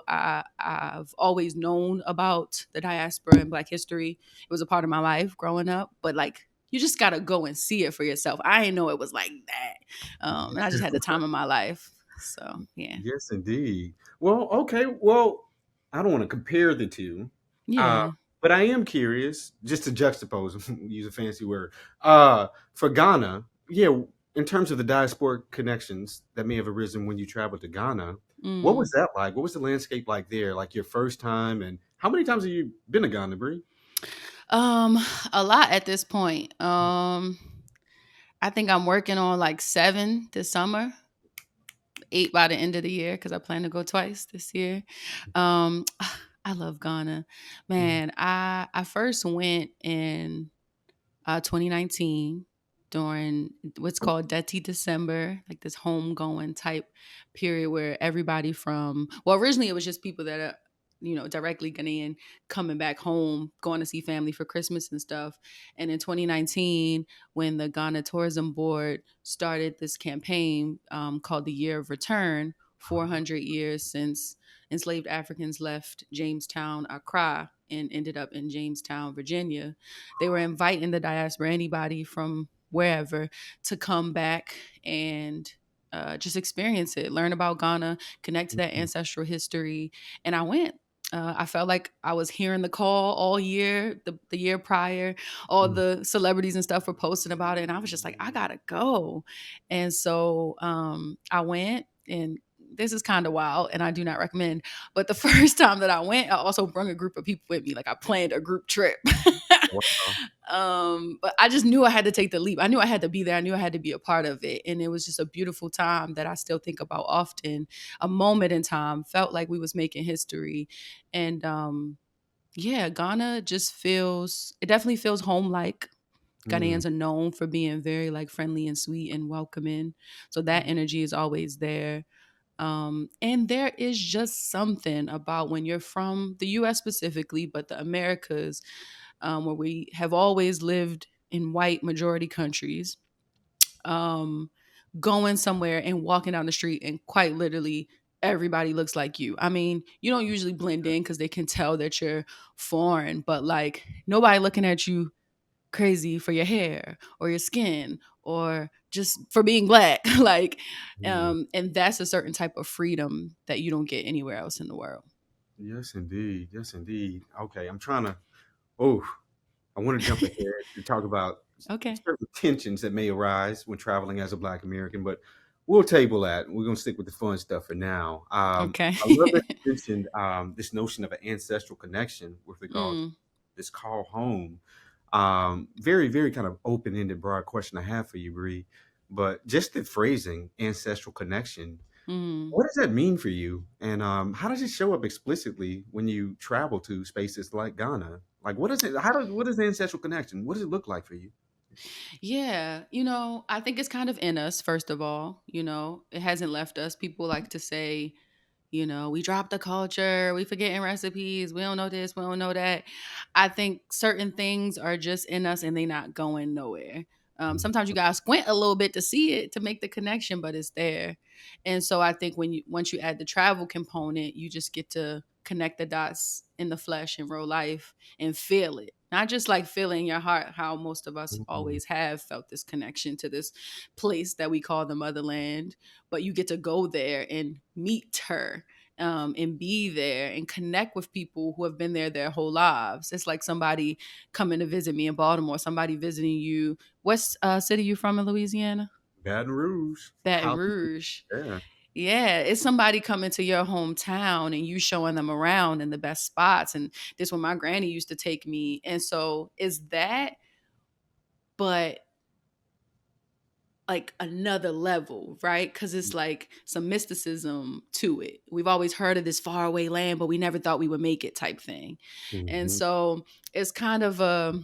I've always known about the diaspora and Black history. It was a part of my life growing up, but like, you just gotta go and see it for yourself. I didn't know it was like that, and I just had the time of my life. So yeah, Yes, indeed. Well, okay. Well, I don't want to compare the two, uh, yeah. but I am curious, just to juxtapose, use a fancy word, for Ghana. Yeah, in terms of the diasporic connections that may have arisen when you traveled to Ghana, what was Mm. that like? What was the landscape like there? Like your first time, and how many times have you been to Ghana, Bree? Um, a lot at this point. I think I'm working on like 7 this summer, 8 by the end of the year because I plan to go twice this year. Um, I love Ghana, Mhm. man. I first went in 2019 during what's called Dirty December, like this homegoing type period where everybody from, well, originally it was just people that are, directly Ghanaian coming back home, going to see family for Christmas and stuff. And in 2019, when the Ghana Tourism Board started this campaign called the Year of Return, 400 years since enslaved Africans left Jamestown, Accra, and ended up in Jamestown, Virginia. They were inviting the diaspora, anybody from wherever, to come back and just experience it, learn about Ghana, connect to that Mhm. ancestral history. And I went. I felt like I was hearing the call all year, the year prior. All Mhm. the celebrities and stuff were posting about it. And I was just like, I gotta go. And so I went, and this is kind of wild and I do not recommend. But the first time that I went, I also brought a group of people with me. Like I planned a group trip. Wow. But I just knew I had to take the leap. I knew I had to be there. I knew I had to be a part of it. And it was just a beautiful time that I still think about often. A moment in time, felt like we was making history. And yeah, Ghana just feels, it definitely feels home like. Mm. Ghanaians are known for being very like friendly and sweet and welcoming. So that energy is always there. And there is just something about when you're from the US specifically, but the Americas, where we have always lived in white majority countries, um, going somewhere and walking down the street and quite literally everybody looks like you. I mean, you don't usually blend in because they can tell that you're foreign, but like nobody looking at you crazy for your hair or your skin or just for being black. Like, Mm. and that's a certain type of freedom that you don't get anywhere else in the world. Yes, indeed. Yes, indeed. Okay, I'm trying to. Oh, I want to jump ahead to talk about Okay. certain tensions that may arise when traveling as a Black American, but we'll table that. We're going to stick with the fun stuff for now. Okay. I love that you mentioned this notion of an ancestral connection with regard to Mm, this call home. Very, very kind of open ended, broad question I have for you, Bree. But just the phrasing, ancestral connection, mm. what does that mean for you? And how does it show up explicitly when you travel to spaces like Ghana? Like, what is it? What is the ancestral connection? What does it look like for you? Yeah, I think it's kind of in us, first of all. It hasn't left us. People like to say, we dropped the culture, we forgetting recipes, we don't know this, we don't know that. I think certain things are just in us and they not going nowhere. Sometimes you gotta squint a little bit to see it to make the connection, but it's there. And so I think once you add the travel component, you just get to connect the dots in the flesh in real life and feel it. Not just like feeling your heart, how most of us Mhm. always have felt this connection to this place that we call the motherland, but you get to go there and meet her, and be there and connect with people who have been there their whole lives. It's like somebody coming to visit me in Baltimore, somebody visiting you. What city you from in Louisiana? Baton Rouge. Baton How? Rouge. Yeah. Yeah, it's somebody coming to your hometown and you showing them around in the best spots. And this where my granny used to take me. And so is that, but like another level, right? Because it's like some mysticism to it. We've always heard of this faraway land, but we never thought we would make it type thing. And Hmm. so it's kind of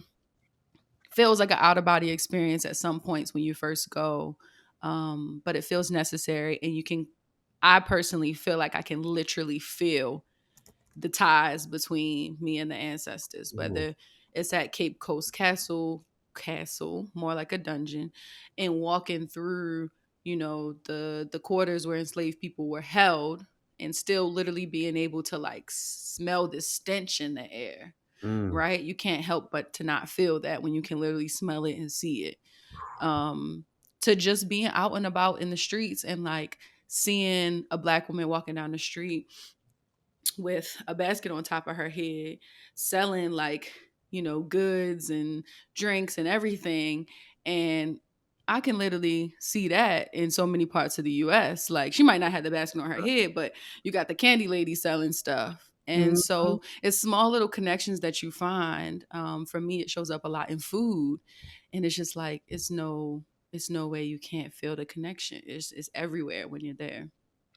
feels like an out of body experience at some points when you first go. But it feels necessary. And I personally feel like I can literally feel the ties between me and the ancestors, Ooh. whether it's at Cape Coast Castle, more like a dungeon, and walking through, the quarters where enslaved people were held, and still literally being able to like smell the stench in the air, Mm. right? You can't help but to not feel that when you can literally smell it and see it. Um, to just being out and about in the streets and like seeing a black woman walking down the street with a basket on top of her head selling like goods and drinks and everything. And I can literally see that in so many parts of the US. Like she might not have the basket on her head, but you got the candy lady selling stuff. And Mhm. so it's small little connections that you find. For me it shows up a lot in food, and it's just like it's no way you can't feel the connection. It's everywhere when you're there.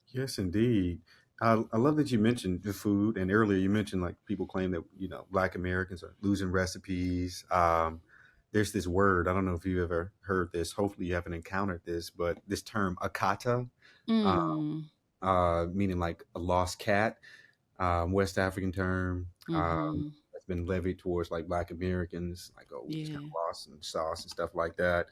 Yes, indeed. I love that you mentioned the food, and earlier you mentioned like people claim that Black Americans are losing recipes. There's this word, I don't know if you ever heard this. Hopefully, you haven't encountered this, but this term akata, uh, Mm. meaning like a lost cat, West African term, Mhm. that's been levied towards like Black Americans, like, oh, we just got Yeah. lost in sauce and stuff like that.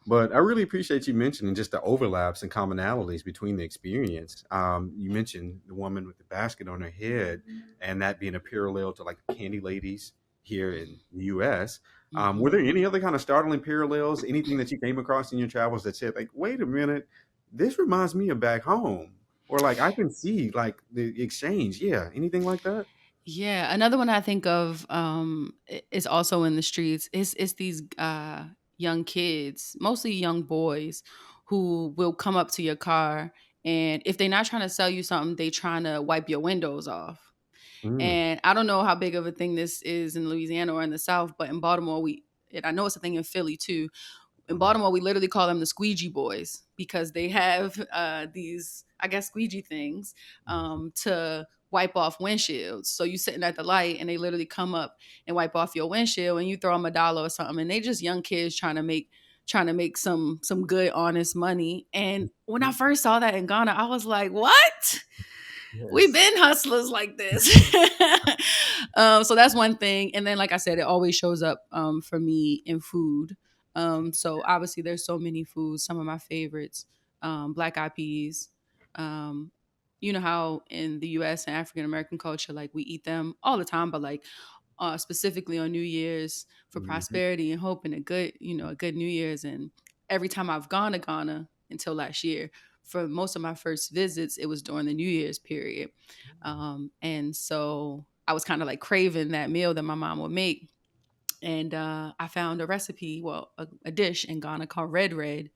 But I really appreciate you mentioning just the overlaps and commonalities between the experience. You mentioned the woman with the basket on her head, and that being a parallel to like the candy ladies here in the U.S. Were there Mhm. any other kind of startling parallels? Anything that you came across in your travels that said, like, wait a minute, this reminds me of back home? Or like I can see like the exchange. Yeah. Anything like that? Yeah, another one I think of is also in the streets. It's these young kids, mostly young boys, who will come up to your car And if they're not trying to sell you something, they trying to wipe your windows off. Mm. And I don't know how big of a thing this is in Louisiana or in the South, but in Baltimore, and I know it's a thing in Philly too. In Mhm. Baltimore, we literally call them the squeegee boys because they have these, I guess, squeegee things to wipe off windshields. So you sitting at the light and they literally come up and wipe off your windshield and you throw them $1 or something. And they just young kids trying to make some good honest money. And when I first saw that in Ghana, I was like, what? We've Yes. been hustlers like this. So that's one thing. And then, like I said, it always shows up for me in food. So obviously, there's so many foods. Some of my favorites, black eyed peas. Um, you know how in the U.S. and African American culture, like we eat them all the time, but like specifically on New Year's for Mhm. prosperity and hope and a good New Year's. And every time I've gone to Ghana until last year, for most of my first visits, it was during the New Year's period. And so I was kind of like craving that meal that my mom would make. And I found a recipe, well, a dish in Ghana called red red,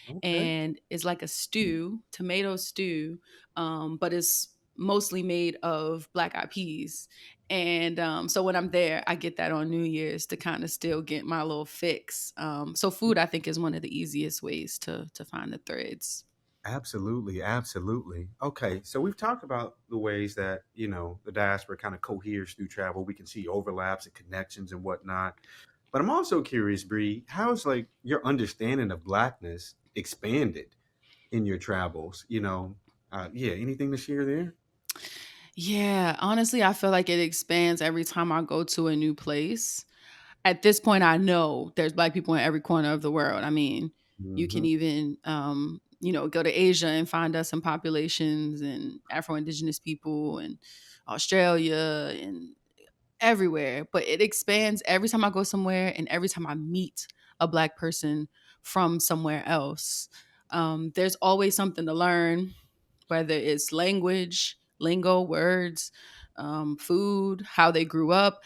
Okay. and it's like a stew, tomato stew, but it's mostly made of black eyed peas. And so when I'm there, I get that on New Year's to kind of still get my little fix. So food, I think, is one of the easiest ways to find the threads. Absolutely, absolutely. Okay, so we've talked about the ways that, the diaspora kind of coheres through travel. We can see overlaps and connections and whatnot. But I'm also curious, Bree, how's like your understanding of blackness expanded in your travels? Yeah, anything to share there? Yeah, honestly, I feel like it expands every time I go to a new place. At this point, I know there's black people in every corner of the world. I mean, you can Hmm. even, go to Asia and find us some populations and Afro Indigenous people and Australia and everywhere. But it expands every time I go somewhere and every time I meet a black person from somewhere else. There's always something to learn, whether it's language, lingo, words, food, how they grew up.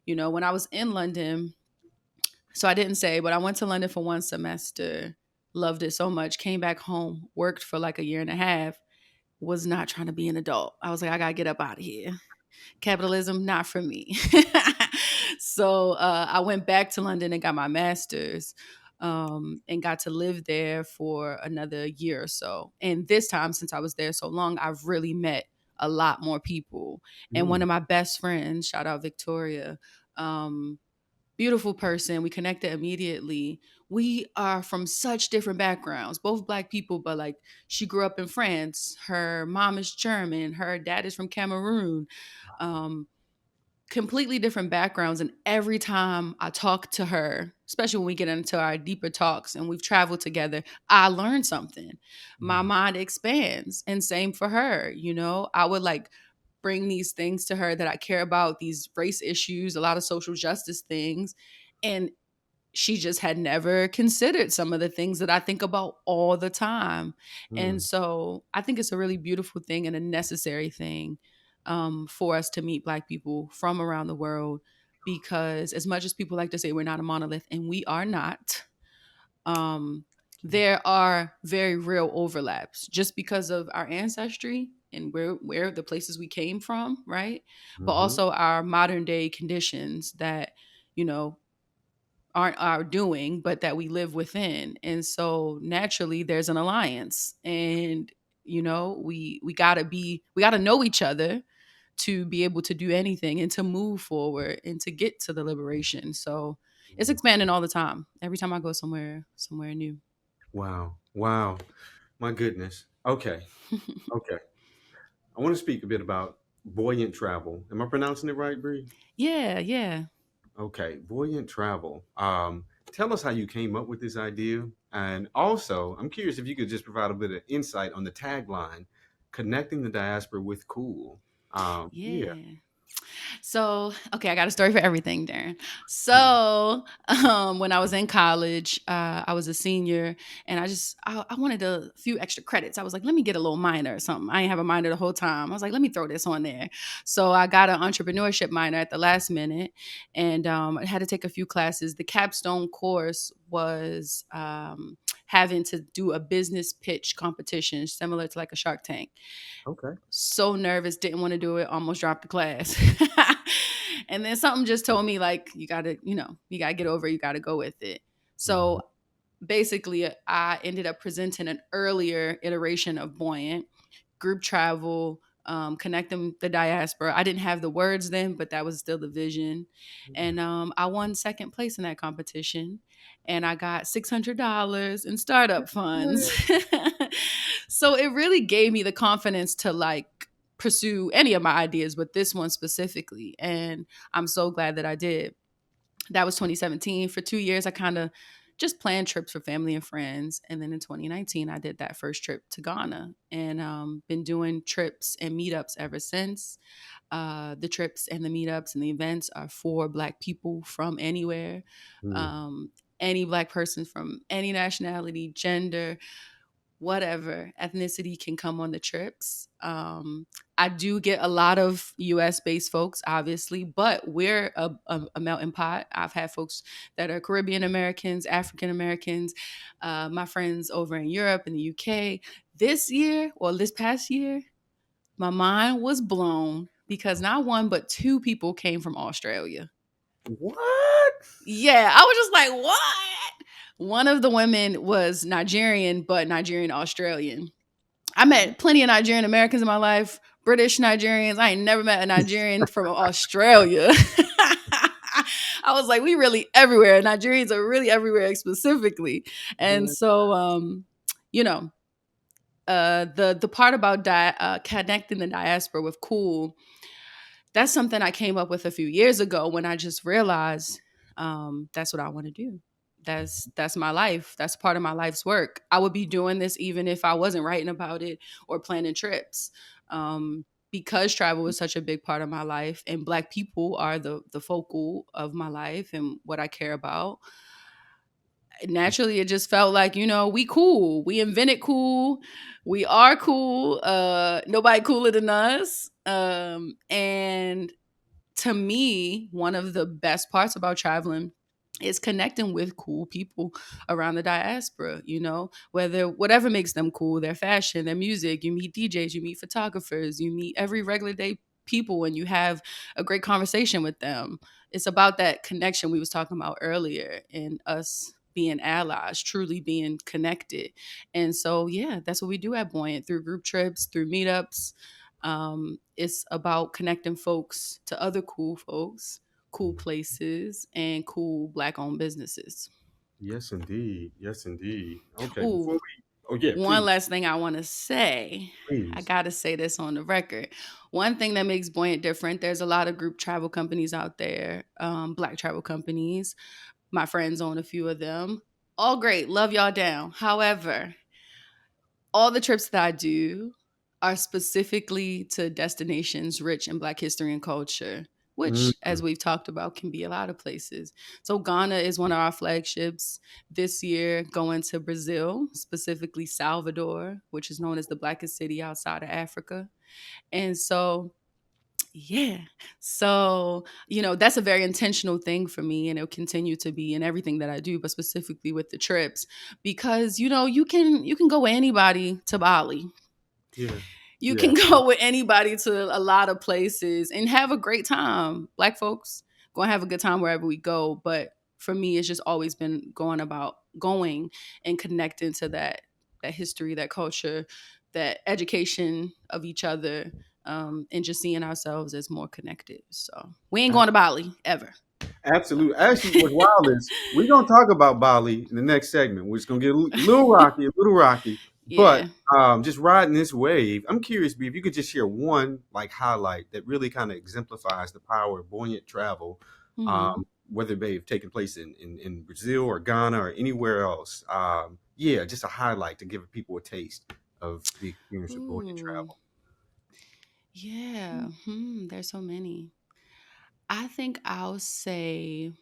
When I was in London, so I didn't say, but I went to London for one semester, loved it so much, came back home, worked for like a year and a half, was not trying to be an adult. I was like, I gotta get up out of here. Capitalism, not for me. So I went back to London and got my master's, and got to live there for another year or so. And this time, since I was there so long, I've really met a lot more people. And one Mm. of my best friends, shout out Victoria, um, beautiful person. We connected immediately. We are from such different backgrounds, both black people, but like she grew up in France. Her mom is German. Her dad is from Cameroon. Um, Completely different backgrounds. And every time I talk to her, especially when we get into our deeper talks and we've traveled together, I learn something. My Mm. mind expands. And same for her. I would like bring these things to her that I care about, these race issues, a lot of social justice things. And she just had never considered some of the things that I think about all the time. And Mm. so I think it's a really beautiful thing and a necessary thing, for us to meet Black people from around the world. Because as much as people like to say we're not a monolith, and we are not, um, there are very real overlaps just because of our ancestry and where the places we came from, right? But Mhm. also our modern day conditions that, you know, aren't our doing, but that we live within. And so naturally there's an alliance. And we gotta know each other to be able to do anything and to move forward and to get to the liberation. So it's expanding all the time. Every time I go somewhere new. Wow. Wow. My goodness. Okay. Okay. I want to speak a bit about buoyant travel. Am I pronouncing it right, Bree? Yeah, yeah. Okay. Buoyant travel. Tell us how you came up with this idea. And also, I'm curious if you could just provide a bit of insight on the tagline, connecting the diaspora with cool. Yeah. Yeah. So, okay, I got a story for everything, Darren. So, when I was in college, I was a senior, and I wanted a few extra credits. I was like, let me get a little minor or something. I didn't have a minor the whole time. I was like, let me throw this on there. So I got an entrepreneurship minor at the last minute, and I had to take a few classes. The capstone course was having to do a business pitch competition similar to like a Shark Tank. Okay. So nervous, didn't want to do it, almost dropped the class. And then something just told me, like, you gotta, you gotta get over it, you gotta go with it. Mhm. So basically, I ended up presenting an earlier iteration of Buoyant group travel, connecting the diaspora. I didn't have the words then, but that was still the vision. And I won second place in that competition. And I got $600 in startup funds. So it really gave me the confidence to like pursue any of my ideas, but this one specifically. And I'm so glad that I did. That was 2017. For 2 years, I kind of just planned trips for family and friends. And then in 2019, I did that first trip to Ghana and been doing trips and meetups ever since. The trips and the meetups and the events are for Black people from anywhere. Mm. Any Black person from any nationality, gender, whatever ethnicity can come on the trips. I do get a lot of US based folks, obviously, but we're a melting pot. I've had folks that are Caribbean Americans, African Americans, my friends over in Europe and the UK. This past year, my mind was blown because not one, but two people came from Australia. What? Yeah, I was just like, what? One of the women was Nigerian, but Nigerian Australian. I met plenty of Nigerian Americans in my life, British Nigerians. I ain't never met a Nigerian from Australia. I was like, we really everywhere. Nigerians are really everywhere specifically. And Yeah. so, you know, the part about connecting the diaspora with cool, that's something I came up with a few years ago when I just realized that's what I want to do. That's my life. That's part of my life's work. I would be doing this even if I wasn't writing about it or planning trips. Because travel is such a big part of my life and Black people are the focal of my life and what I care about. Naturally, it just felt like, we cool. We invented cool. We are cool. Nobody cooler than us. And to me, one of the best parts about traveling is connecting with cool people around the diaspora, whether whatever makes them cool, their fashion, their music. You meet DJs, you meet photographers, you meet every regular day people and you have a great conversation with them. It's about that connection we was talking about earlier and us being allies, truly being connected. And so, yeah, that's what we do at Buoyant through group trips, through meetups. It's about connecting folks to other cool folks, cool places, and cool Black owned businesses. Yes, indeed. Yes, indeed. Okay. Before Ooh, we, oh yeah, one please, last thing I want to say. I please. got to say this on the record. One thing that makes Buoyant different, there's a lot of group travel companies out there, Black travel companies. My friends own a few of them. All great. Love y'all down. However, all the trips that I do are specifically to destinations rich in Black history and culture, Mm. which, as we've talked about, can be a lot of places. So, Ghana is one of our flagships this year, going to Brazil, specifically Salvador, which is known as the blackest city outside of Africa. And so, yeah. So, that's a very intentional thing for me and it'll continue to be in everything that I do, but specifically with the trips because you can go with anybody to Bali. Yeah. You Yeah. can go with anybody to a lot of places and have a great time. Black folks going to have a good time wherever we go, but for me it's just always been going and connecting to that history, that culture, that education of each other, and just seeing ourselves as more connected. So we ain't going to Bali ever. Absolutely. Actually, what's wild is we're gonna talk about Bali in the next segment. We're just gonna get a little rocky. But Yeah. just riding this wave, I'm curious, B, if you could just share one like highlight that really kind of exemplifies the power of buoyant travel, Hmm. whether they've taken place in Brazil or Ghana or anywhere else. Yeah, just a highlight to give people a taste of the experience of buoyant Ooh. travel. Yeah. There's so many. I think I'll say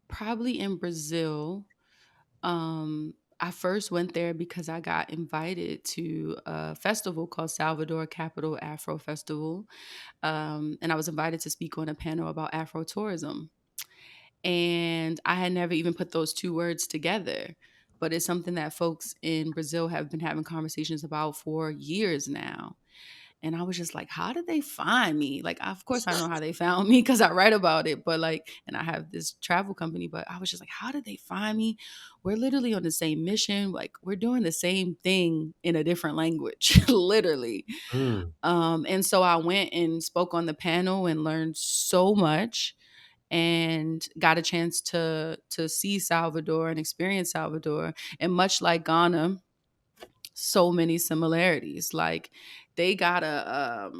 probably in Brazil. I first went there because I got invited to a festival called Salvador Capital Afro Festival. And I was invited to speak on a panel about Afro tourism. And I had never even put those two words together. but it's something that folks in Brazil have been having conversations about for years now. And I was just like, how did they find me? Like, of course, I know how they found me because I write about it, but like, and I have this travel company, but I was just like, how did they find me? We're literally on the same mission. Like, we're doing the same thing in a different language, literally. Mm. And so I went and spoke on the panel and learned so much and got a chance to see Salvador and experience Salvador. And much like Ghana, so many similarities. Like they got a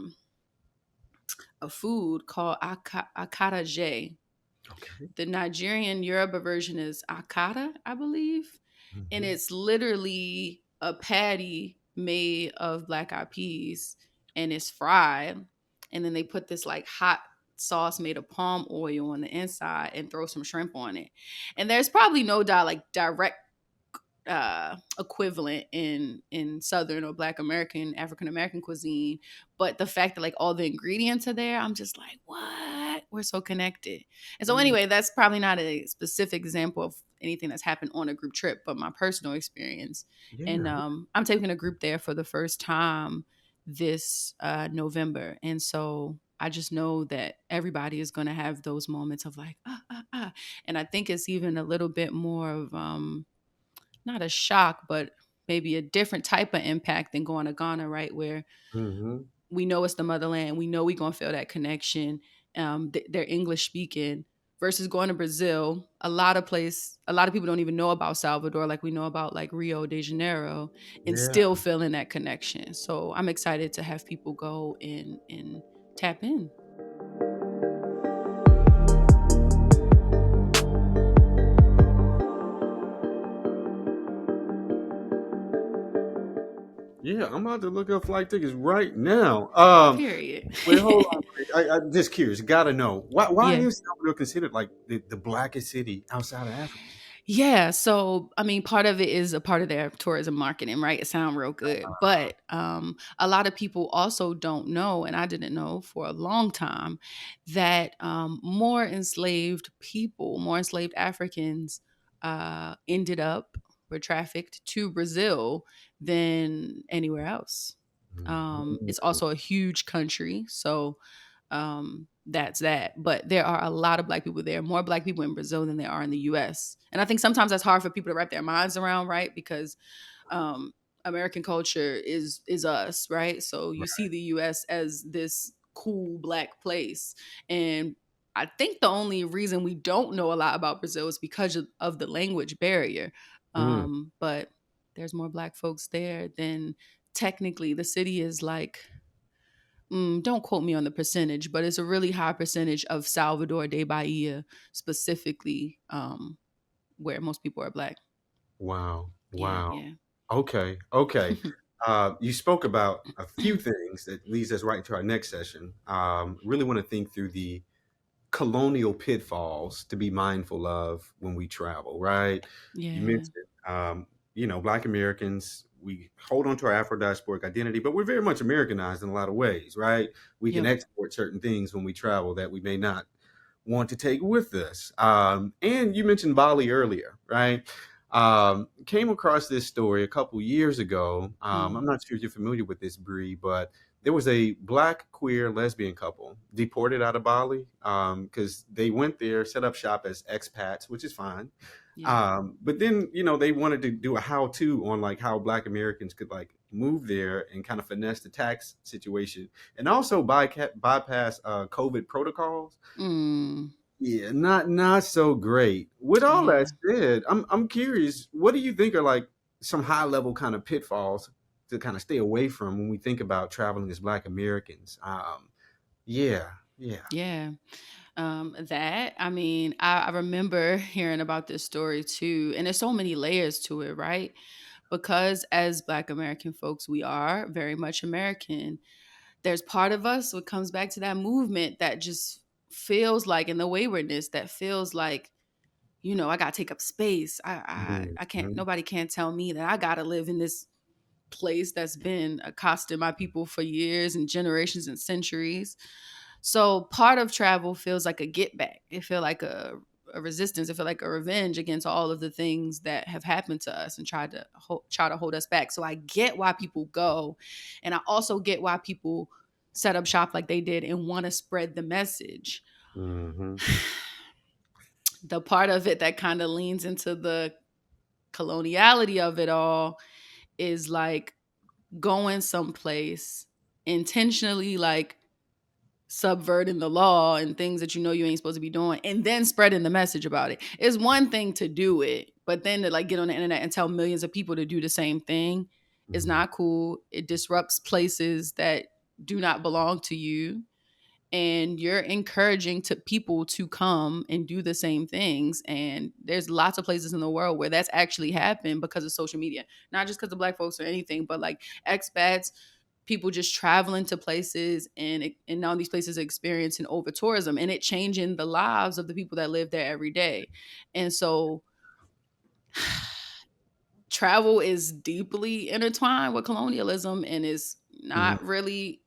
food called akara. Okay. The Nigerian Yoruba version is akara, I believe, and Mhm. it's literally a patty made of black eyed peas, and it's fried, and then they put this like hot sauce made of palm oil on the inside and throw some shrimp on it. And there's probably no direct equivalent in Southern or Black American, African American cuisine. But the fact that like all the ingredients are there, I'm just like, what? We're so connected. And so Mm. anyway, that's probably not a specific example of anything that's happened on a group trip, but my personal experience. And Yeah. I'm taking a group there for the first time this November, and so I just know that everybody is going to have those moments of like and I think it's even a little bit more of not a shock, but maybe a different type of impact than going to Ghana, right? Where Mhm. we know it's the motherland, we know we're gonna feel that connection. They're English speaking versus going to Brazil. A lot of people don't even know about Salvador, like we know about like Rio de Janeiro, and Yeah. still feeling that connection. So I'm excited to have people go and tap in. Yeah, I'm about to look up flight tickets right now. Period. Wait, hold on. Quick. I'm just curious. Gotta know why Yeah. is Salvador considered like the blackest city outside of Africa? Yeah, so I mean, part of it is a part of their tourism marketing, right? It sounds real good, but a lot of people also don't know, and I didn't know for a long time, that more enslaved people, more enslaved Africans, were trafficked to Brazil than anywhere else. Mhm. It's also a huge country, so that's that. But there are a lot of black people there, more black people in Brazil than there are in the US. And I think sometimes that's hard for people to wrap their minds around, right? Because um American culture is us, right? So you see the US as this cool black place. And I think the only reason we don't know a lot about Brazil is because of the language barrier. Mm. But there's more black folks there than technically the city is like don't quote me on the percentage, but it's a really high percentage of Salvador de Bahia specifically, where most people are black. Wow. Yeah, Wow. yeah. Okay. Okay. You spoke about a few things that leads us right into our next session. Really want to think through the colonial pitfalls to be mindful of when we travel, right? You Yeah. mentioned, Black Americans, we hold on to our Afro diasporic identity, but we're very much Americanized in a lot of ways, right? We can Yep. export certain things when we travel that we may not want to take with us. And you mentioned Bali earlier, right? Came across this story a couple years ago. I'm Mm. not sure if you're familiar with this, Bree, but there was a black queer lesbian couple deported out of Bali because they went there, set up shop as expats, which is fine. Yeah. But then, they wanted to do a how-to on like how Black Americans could like move there and kind of finesse the tax situation and also bypass COVID protocols. Mm. Yeah, not so great. With all that Yeah. said, I'm curious, what do you think are like some high level kind of pitfalls to kind of stay away from when we think about traveling as Black Americans? Yeah, yeah. Yeah. That I mean, I remember hearing about this story too, and there's so many layers to it, right? Because as Black American folks, we are very much American. There's part of us what comes back to that movement that just feels like, in the waywardness, that feels like, I gotta take up space. I can't. Mhm. Nobody can't tell me that I gotta live in this place that's been accosted by people for years and generations and centuries. So part of travel feels like a get back. It feels like a a resistance. I feel like a revenge against all of the things that have happened to us and try to hold us back. So I get why people go, and I also get why people set up shop like they did and want to spread the message. Mm-hmm. The part of it that kind of leans into the coloniality of it all is like going someplace intentionally, like subverting the law and things that you know you ain't supposed to be doing, and then spreading the message about it. It's one thing to do it, but then to like get on the internet and tell millions of people to do the same thing is Mm-hmm. not cool. It disrupts places that do not belong to you, and you're encouraging to people to come and do the same things. And there's lots of places in the world where that's actually happened because of social media, not just because of black folks or anything, but like expats, people just traveling to places, and now these places are experiencing over tourism, and it changing the lives of the people that live there every day. And so travel is deeply intertwined with colonialism and is Mm-hmm. not really,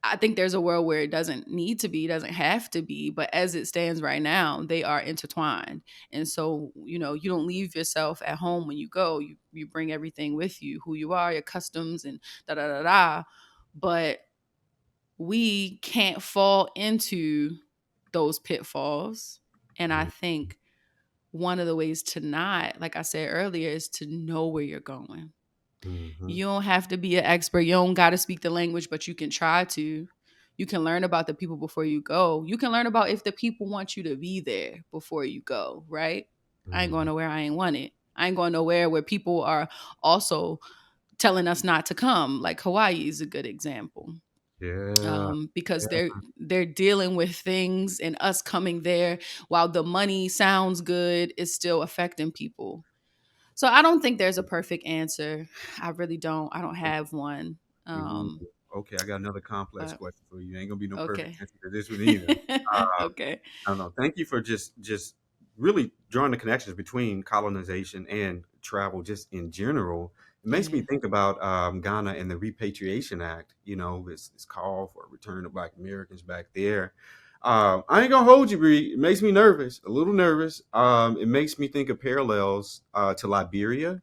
I think there's a world where it doesn't need to be, doesn't have to be, but as it stands right now, they are intertwined. And so, you know, you don't leave yourself at home when you go. You bring everything with you, who you are, your customs, and da da da da. But we can't fall into those pitfalls. And I think one of the ways to not, like I said earlier, is to know where you're going. Mm-hmm. You don't have to be an expert. You don't got to speak the language, but you can try to. You can learn about the people before you go. You can learn about if the people want you to be there before you go, right? I ain't going Mm-hmm. nowhere I ain't want it. I ain't going nowhere where people are also telling us not to come. Like Hawaii is a good example. Yeah. Because Yeah. they're dealing with things, and us coming there while the money sounds good is still affecting people. So I don't think there's a perfect answer. I really don't. I don't have one. Ooh, Um, okay, I got another complex but question for you. Ain't gonna be no perfect okay. answer to this one either. Okay. I don't know. Thank you for just really drawing the connections between colonization and travel, just in general. It makes me Yeah. think about Ghana and the Repatriation Act. You know, this call for a return of Black Americans back there. I ain't gonna hold you, Bree. It makes me nervous, a little nervous. It makes me think of parallels to Liberia.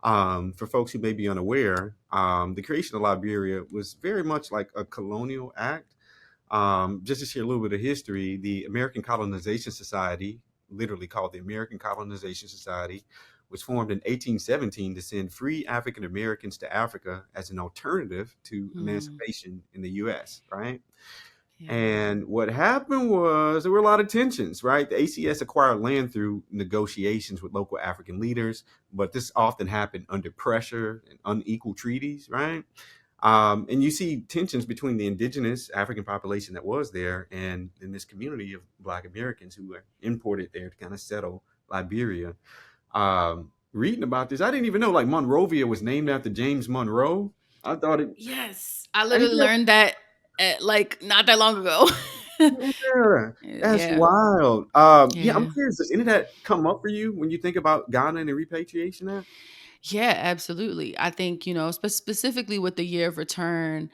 For folks who may be unaware, the creation of Liberia was very much like a colonial act. Just to share a little bit of history, the American Colonization Society, literally called the American Colonization Society, was formed in 1817 to send free African Americans to Africa as an alternative to Mm, emancipation in the U.S., right? yeah. And what happened was there were a lot of tensions, right? The ACS acquired land through negotiations with local African leaders, but this often happened under pressure and unequal treaties, right? And you see tensions between the indigenous African population that was there and in this community of Black Americans who were imported there to kind of settle Liberia. Reading about this, I didn't even know like Monrovia was named after James Monroe. I thought it, Yes. I ain't literally that, learned that like not that long ago. yeah, that's Yeah. wild. Yeah, I'm Yeah. curious, does any of that come up for you when you think about Ghana and the Repatriation Act? Yeah, absolutely. I think, you know, specifically with the year of return,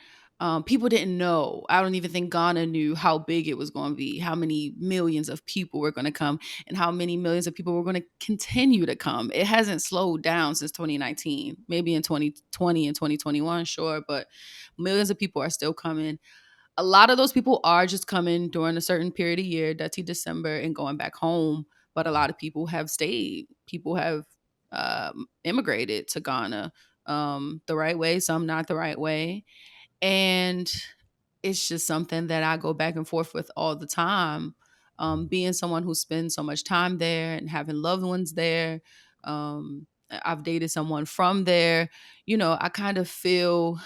people didn't know. I don't even think Ghana knew how big it was going to be, how many millions of people were going to come, and how many millions of people were going to continue to come. It hasn't slowed down since 2019, maybe in 2020 and 2021, sure, but millions of people are still coming. A lot of those people are just coming during a certain period of year, that's December, and going back home. But a lot of people have stayed. People have immigrated to Ghana the right way, some not the right way. And it's just something that I go back and forth with all the time. Being someone who spends so much time there and having loved ones there, I've dated someone from there. You know, I kind of feel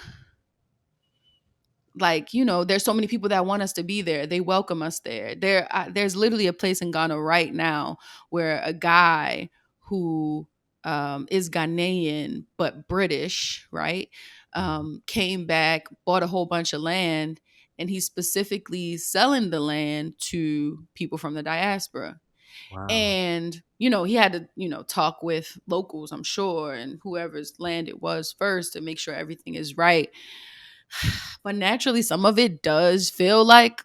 like, you know, there's so many people that want us to be there. They welcome us there. There's literally a place in Ghana right now where a guy who is Ghanaian but British, right, came back, bought a whole bunch of land, and he's specifically selling the land to people from the diaspora. Wow. And you know, he had to, you know, talk with locals, I'm sure, and whoever's land it was first to make sure everything is right. But naturally, some of it does feel like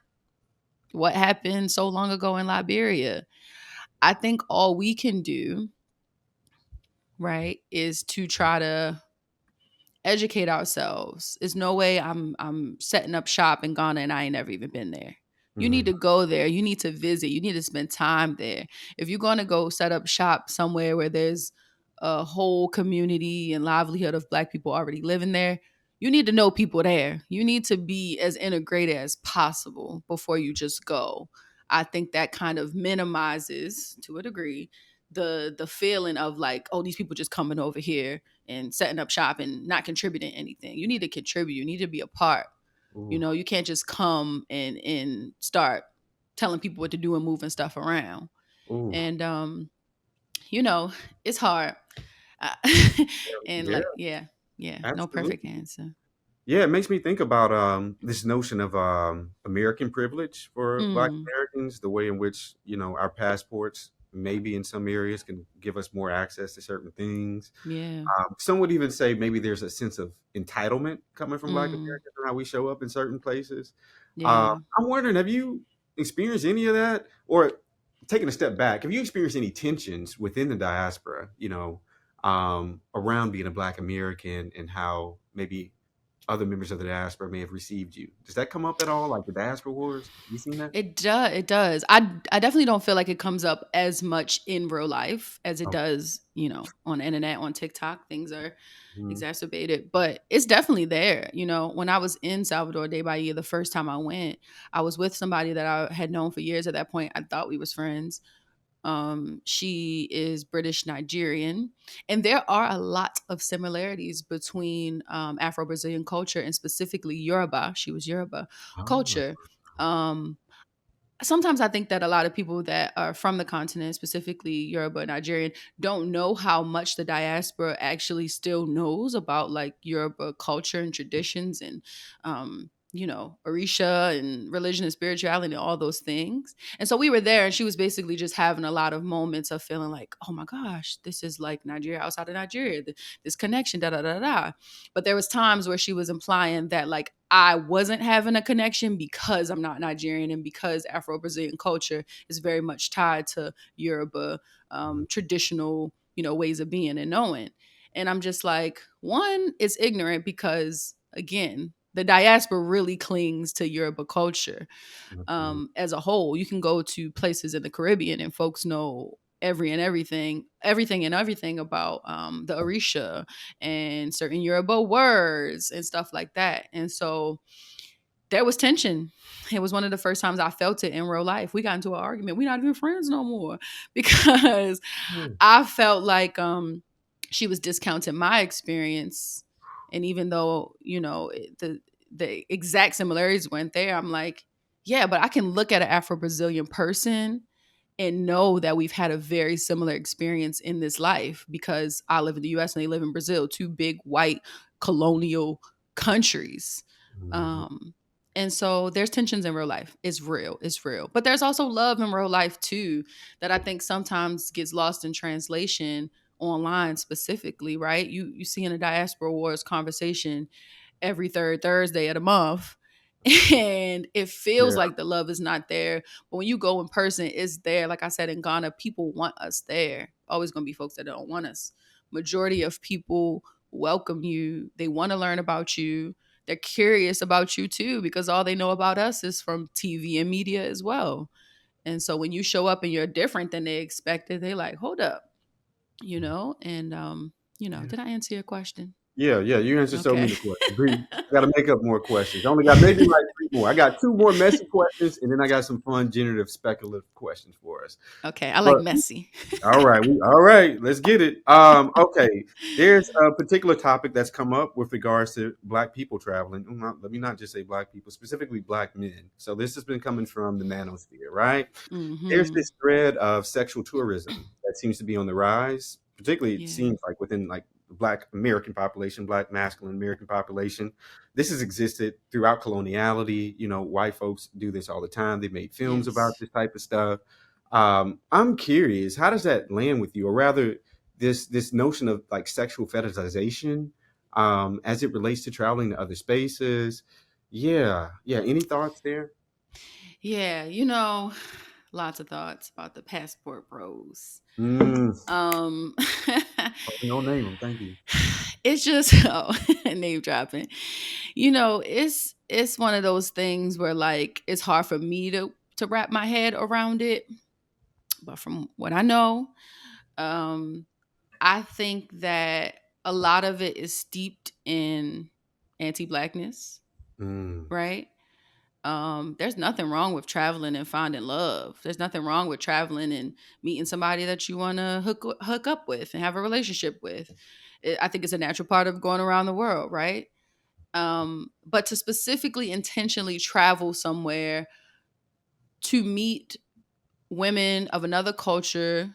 what happened so long ago in Liberia. I think all we can do, right, is to try to educate ourselves. There's no way I'm setting up shop in Ghana and I ain't never even been there. You need Mm. to go there. You need to visit. You need to spend time there. If you're going to go set up shop somewhere where there's a whole community and livelihood of Black people already living there, you need to know people there. You need to be as integrated as possible before you just go. I think that kind of minimizes, to a degree, the feeling of like, oh, these people just coming over here and setting up shop and not contributing anything. You need to contribute. You need to be a part. You Ooh, know, you can't just come and start telling people what to do and moving stuff around. ooh, And you know, it's hard. Uh, and yeah, like, yeah, yeah, no perfect absolutely. answer. Yeah, it makes me think about this notion of American privilege for Black Mm, Americans, the way in which, our passports maybe in some areas can give us more access to certain things. yeah. Some would even say maybe there's a sense of entitlement coming from Black Mm, Americans and how we show up in certain places. yeah. I'm wondering, have you experienced any of that? Or taking a step back, have you experienced any tensions within the diaspora, around being a Black American and how maybe other members of the diaspora may have received you? Does that come up at all, like the diaspora wars? Have you seen that? It does. It does. I definitely don't feel like it comes up as much in real life as it Oh, does, you know, on the internet, on TikTok. Things are mhm. exacerbated, but it's definitely there. You know, when I was in Salvador Day by Year, the first time I went, I was with somebody that I had known for years. At that point, I thought we was friends. She is British Nigerian, and there are a lot of similarities between Afro Brazilian culture and specifically Yoruba. She was Yoruba Ah, culture. Um, Sometimes I think that a lot of people that are from the continent, specifically Yoruba and Nigerian, don't know how much the diaspora actually still knows about like Yoruba culture and traditions and, you know, Orisha and religion and spirituality and all those things. And so we were there and she was basically just having a lot of moments of feeling like, oh my gosh, this is like Nigeria outside of Nigeria, this connection, da da da da. But there was times where she was implying that like I wasn't having a connection because I'm not Nigerian and because Afro Brazilian culture is very much tied to Yoruba traditional, you know, ways of being and knowing. And I'm just like, one, it's ignorant because again, the diaspora really clings to Yoruba culture mhm, as a whole. You can go to places in the Caribbean and folks know everything about the Orisha and certain Yoruba words and stuff like that. And so there was tension. It was one of the first times I felt it in real life. We got into an argument. We're not even friends no more because mhm, I felt like she was discounting my experience. And even though, you know, the exact similarities weren't there, I'm like, yeah, but I can look at an Afro Brazilian person and know that we've had a very similar experience in this life because I live in the US and they live in Brazil, two big white colonial countries. mhm, Um, and so there's tensions in real life. It's real. It's real. But there's also love in real life too that I think sometimes gets lost in translation online specifically, right? You see in a diaspora wars conversation every third Thursday of the month. And it feels yeah, like the love is not there. But when you go in person, it's there. Like I said, in Ghana, people want us there. Always going to be folks that don't want us. Majority of people welcome you. They want to learn about you. They're curious about you too, because all they know about us is from TV and media as well. And so when you show up and you're different than they expected, they like, hold up, you know? And yeah. did I answer your question? Yeah, yeah, you answered so Okay. many questions. I gotta make up more questions. I only got maybe like 3 more. I got 2 more messy questions, and then I got some fun, generative, speculative questions for us. Okay. I like But messy. all right, let's get it. Okay, there's a particular topic that's come up with regards to Black people traveling. Let me not just say Black people, specifically Black men. So this has been coming from the manosphere, right? There's Mm-hmm. this thread of sexual tourism that seems to be on the rise, particularly it Yeah. seems like within like the Black American population, Black masculine American population. This has existed throughout coloniality. White folks do this all the time. They made films about Yes. this type of stuff. I'm curious, how does that land with you, or rather, this notion of like sexual fetishization, as it relates to traveling to other spaces? Yeah, yeah. Any thoughts there? Yeah. Lots of thoughts about the passport bros. Mm. Um, Oh, no name them. Thank you. it's just name dropping. It's one of those things where like it's hard for me to wrap my head around it. But from what I know, um, I think that a lot of it is steeped in anti-blackness, Mm. right? There's nothing wrong with traveling and finding love. There's nothing wrong with traveling and meeting somebody that you want to hook up with and have a relationship with. I think it's a natural part of going around the world, right? But to specifically intentionally travel somewhere to meet women of another culture,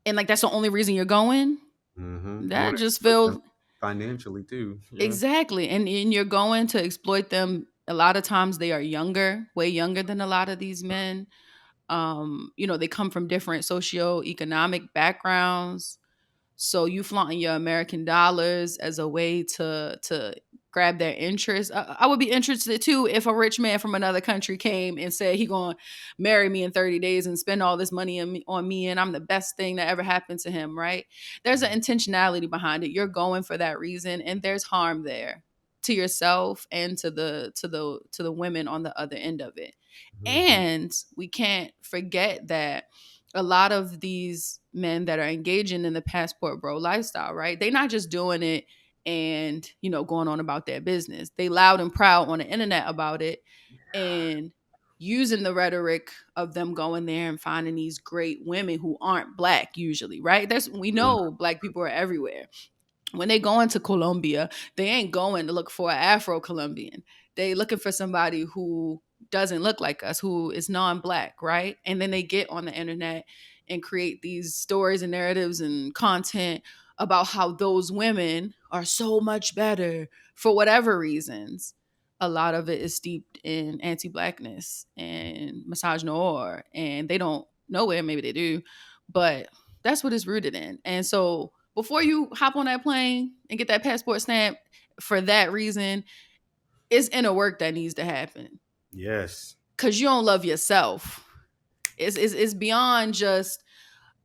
and like that's the only reason you're going, Mm-hmm. You that want to just exploit feels them financially too. Yeah. exactly. And you're going to exploit them. A lot of times they are younger, way younger than a lot of these men. They come from different socioeconomic backgrounds. So you flaunting your American dollars as a way to grab their interest. I would be interested too if a rich man from another country came and said he gonna marry me in 30 days and spend all this money on me, and I'm the best thing that ever happened to him. Right? There's an intentionality behind it. You're going for that reason, and there's harm there to yourself and to the women on the other end of it. Mm-hmm. And we can't forget that a lot of these men that are engaging in the passport bro lifestyle, right? They're not just doing it and, going on about their business. They loud and proud on the internet about it and using the rhetoric of them going there and finding these great women who aren't black usually, right? We know black people are everywhere. When they go into Colombia, they ain't going to look for an Afro Colombian. They looking for somebody who doesn't look like us, who is non-black, right? And then they get on the internet and create these stories and narratives and content about how those women are so much better for whatever reasons. A lot of it is steeped in anti-blackness and misogynoir, and they don't know it. Maybe they do, but that's what it's rooted in. And so before you hop on that plane and get that passport stamp for that reason, it's inner work that needs to happen Yes. because you don't love yourself. It's beyond just,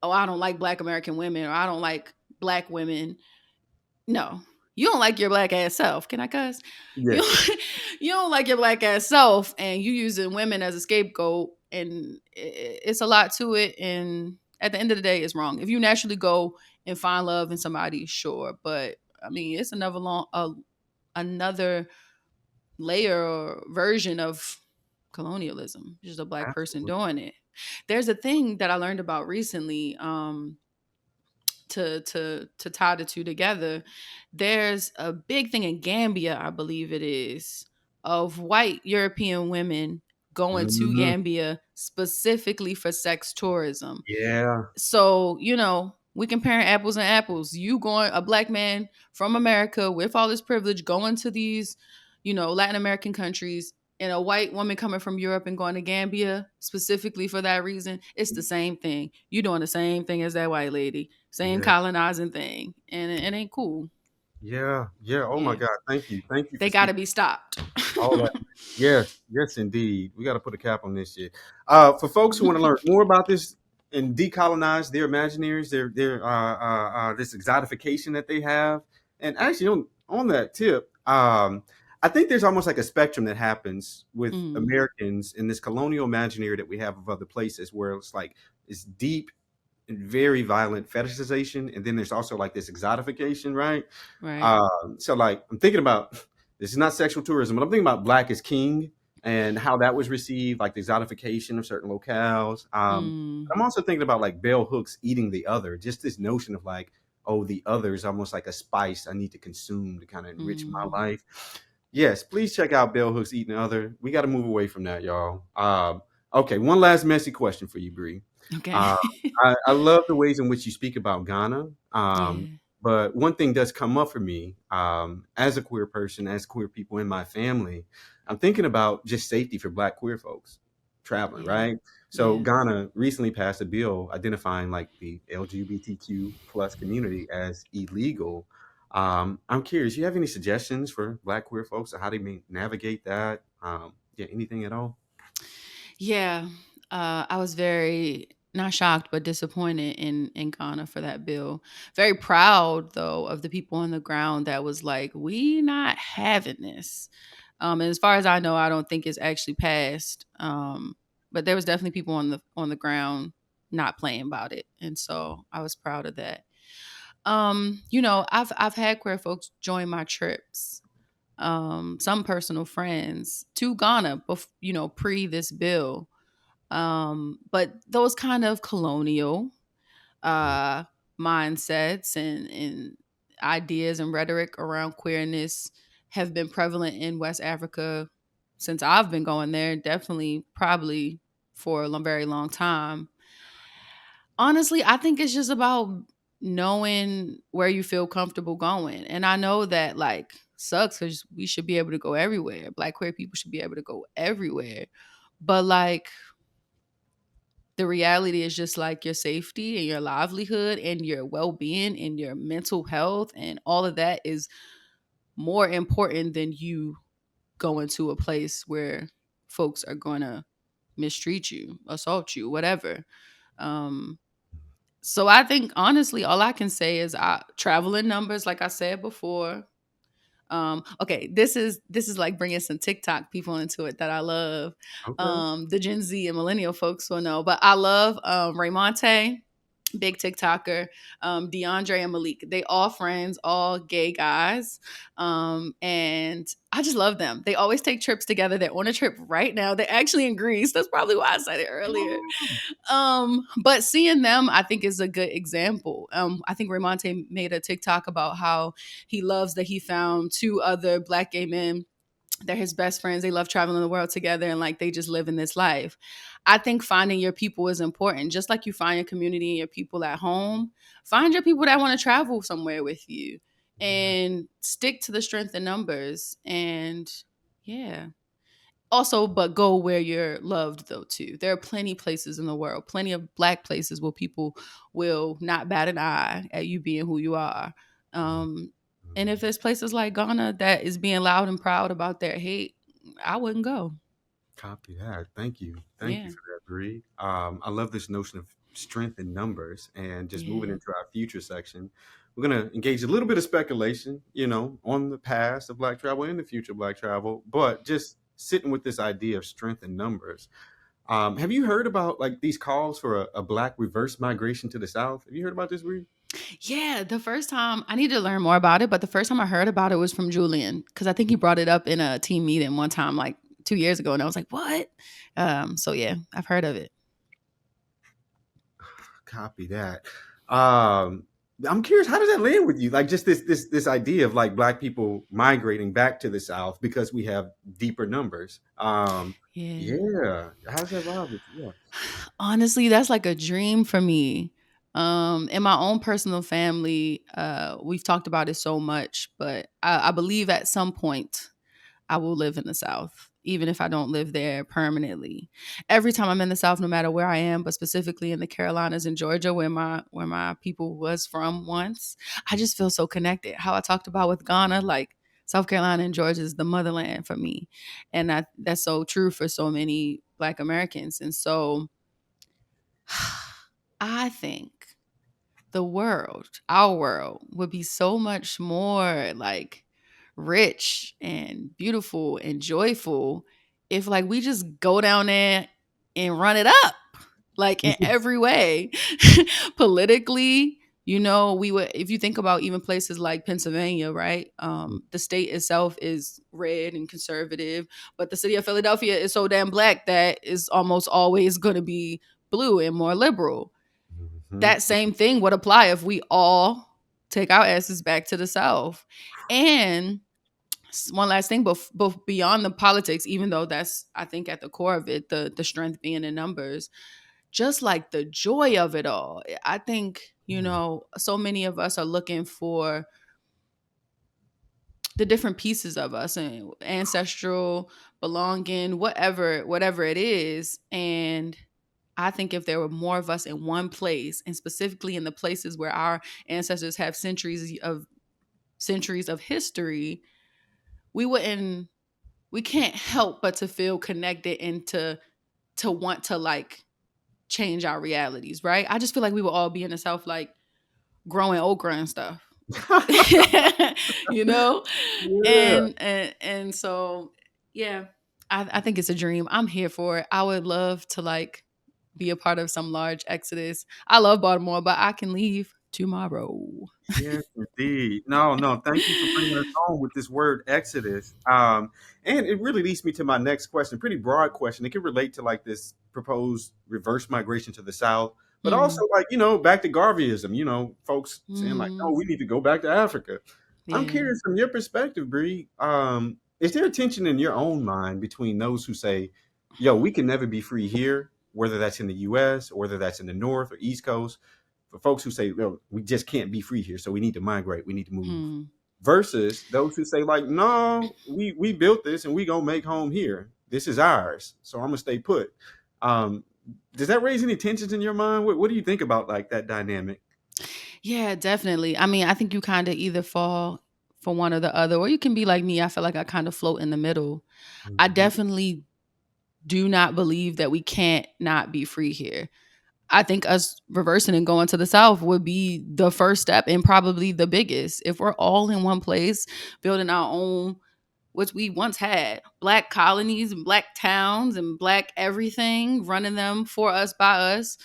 oh, I don't like black American women or I don't like black women. No, you don't like your black ass self. Can I cuss? You Yes. don't, you don't like your black ass self, and you using women as a scapegoat, and it's a lot to it. And at the end of the day, it's wrong. If you naturally go and find love in somebody, sure, but I mean, it's another layer or version of colonialism. Just a black person Absolutely. doing it. There's a thing that I learned about recently. To tie the two together, there's a big thing in Gambia, I believe it is, of white European women going to Hmm. Gambia specifically for sex tourism. Yeah. So, we comparing apples and apples. You going a black man from America with all this privilege going to these, Latin American countries, and a white woman coming from Europe and going to Gambia specifically for that reason. It's the same thing. You doing the same thing as that white lady. Same Yeah. colonizing thing. And it ain't cool. Yeah. Yeah. Oh my Yeah. God. Thank you. Thank you for They gotta speaking be stopped. all that. Yes. Yes, indeed. We got to put a cap on this shit. For folks who want to learn more about this and decolonize their imaginaries, this exotification that they have, and actually on that tip, I think there's almost like a spectrum that happens with Mm, Americans in this colonial imaginary that we have of other places, where it's like it's deep and very violent fetishization, and then there's also like this exotification, right? right. So like I'm thinking about this is not sexual tourism, but I'm thinking about Black is King and how that was received, like the exotification of certain locales. Mm, I'm also thinking about like Bell Hooks eating the other, just this notion of like, oh, the other is almost like a spice I need to consume to kind of enrich my mm. life. Yes, please check out Bell Hooks eating the other. We got to move away from that, y'all. Okay, one last messy question for you, Bree. Okay. Uh, I love the ways in which you speak about Ghana. Yeah. But one thing does come up for me as a queer person, as queer people in my family. I'm thinking about just safety for Black queer folks traveling, Yeah. right? So Yeah. Ghana recently passed a bill identifying like the LGBTQ plus community as illegal. I'm curious, you have any suggestions for Black queer folks on how they may navigate that? Yeah, anything at all? Yeah. I was very not shocked but disappointed in Ghana for that bill. Very proud though of the people on the ground that was like, we not having this. And as far as I know, I don't think it's actually passed. But there was definitely people on the ground not playing about it, and so I was proud of that. I've had queer folks join my trips. Some personal friends to Ghana, pre this bill, but those kind of colonial uh, mindsets and ideas and rhetoric around queerness have been prevalent in West Africa since I've been going there, definitely, probably for a very long time. Honestly, I think it's just about knowing where you feel comfortable going. And I know that, like, sucks because we should be able to go everywhere. Black queer people should be able to go everywhere. But, like, the reality is just like your safety and your livelihood and your well-being and your mental health and all of that is more important than you going to a place where folks are going to mistreat you, assault you, whatever. um so I think honestly all I can say is I travel in numbers, like I said before. Okay, this is like bringing some TikTok people into it that I love. Okay. The Gen Z and millennial folks will know, but I love Raymonte, big TikToker, DeAndre and Malik. They all friends, all gay guys. And I just love them. They always take trips together. They're on a trip right now. They're actually in Greece. That's probably why I said it earlier. But seeing them, I think, is a good example. I think Raymonte made a TikTok about how he loves that he found two other black gay men. They're his best friends. They love traveling the world together and like they just live in this life. I think finding your people is important. Just like you find your community and your people at home, find your people that want to travel somewhere with you Yeah. and stick to the strength in numbers. And yeah. Also, but go where you're loved though too. There are plenty places in the world, plenty of black places where people will not bat an eye at you being who you are. Um, and if there's places like Ghana that is being loud and proud about their hate, I wouldn't go. Copy that. Thank you. Thank you Yeah, for that, Bree. I love this notion of strength in numbers. And just moving yeah, into our future section, we're going to engage a little bit of speculation, on the past of Black travel and the future of Black travel, but just sitting with this idea of strength in numbers. Have you heard about like these calls for a Black reverse migration to the South? Have you heard about this, Bree? yeah. The first time I need to learn more about it, but the first time I heard about it was from Julian because I think he brought it up in a team meeting one time, like 2 years ago, and I was like, "What?" So yeah, I've heard of it. Copy that. I'm curious, how does that land with you? Like just this idea of like Black people migrating back to the South because we have deeper numbers. Yeah. Yeah. How does that vibe with you? Yeah. Honestly, that's like a dream for me. In my own personal family, we've talked about it so much, but I believe at some point I will live in the South, even if I don't live there permanently. Every time I'm in the South, no matter where I am, but specifically in the Carolinas and Georgia, where my people was from once, I just feel so connected. How I talked about with Ghana, like South Carolina and Georgia is the motherland for me, and that's so true for so many Black Americans. And so I think the world, our world, would be so much more like rich and beautiful and joyful if like we just go down there and run it up like in every way. Politically, we would, if you think about even places like Pennsylvania, right? The state itself is red and conservative, but the city of Philadelphia is so damn black that is almost always going to be blue and more liberal. Mhm. That same thing would apply if we all take our asses back to the South. And one last thing, but beyond the politics, even though that's I think at the core of it, the strength being in numbers, just like the joy of it all. I think so many of us are looking for the different pieces of us and ancestral belonging, whatever it is. And I think if there were more of us in one place, and specifically in the places where our ancestors have centuries of history, we wouldn't we can't help but to feel connected and to to want to like change our realities, right? I just feel like we would all be in the South, like growing okra and stuff, you know? Yeah. And so, yeah, I think it's a dream. I'm here for it. I would love to like be a part of some large exodus. I love Baltimore, but I can leave tomorrow. Yes, indeed. No, no. Thank you for bringing us home with this word Exodus. And it really leads me to my next question. Pretty broad question. It can relate to like this proposed reverse migration to the South, but also Mm, like back to Garveyism. Folks saying like, "No, mm, we need to go back to Africa." I'm yeah. curious from your perspective, Bree. Is there a tension in your own mind between those who say, "Yo, we can never be free here," whether that's in the U.S. or whether that's in the North or East Coast? For folks who say, "Well, we just can't be free here, so we need to migrate, we need to move," Hmm. versus those who say, like, "No, we built this and we gonna make home here. This is ours, so I'm gonna stay put." Um, does that raise any tensions in your mind? What do you think about like that dynamic? Yeah, definitely. I mean, I think you kind of either fall for one or the other, or you can be like me. I feel like I kind of float in the middle. I Mhm. definitely do not believe that we can't not be free here. I think us reversing and going to the South would be the first step and probably the biggest. If we're all in one place, building our own, which we once had, black colonies and black towns and black everything, running them for us by us,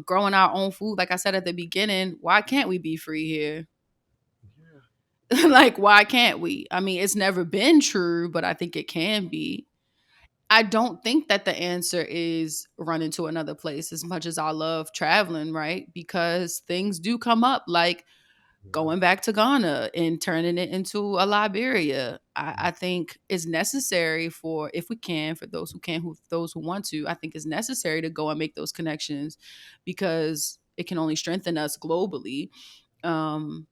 growing our own food. Like I said at the beginning, why can't we be free here? Yeah. Like, why can't we? I mean, it's never been true, but I think it can be. I don't think that the answer is running to another place as much as I love traveling, right? Because things do come up like Yeah. going back to Ghana and turning it into a Liberia. I think is necessary for, if we can, for those who can, those who want to, I think it's necessary to go and make those connections because it can only strengthen us globally. Um,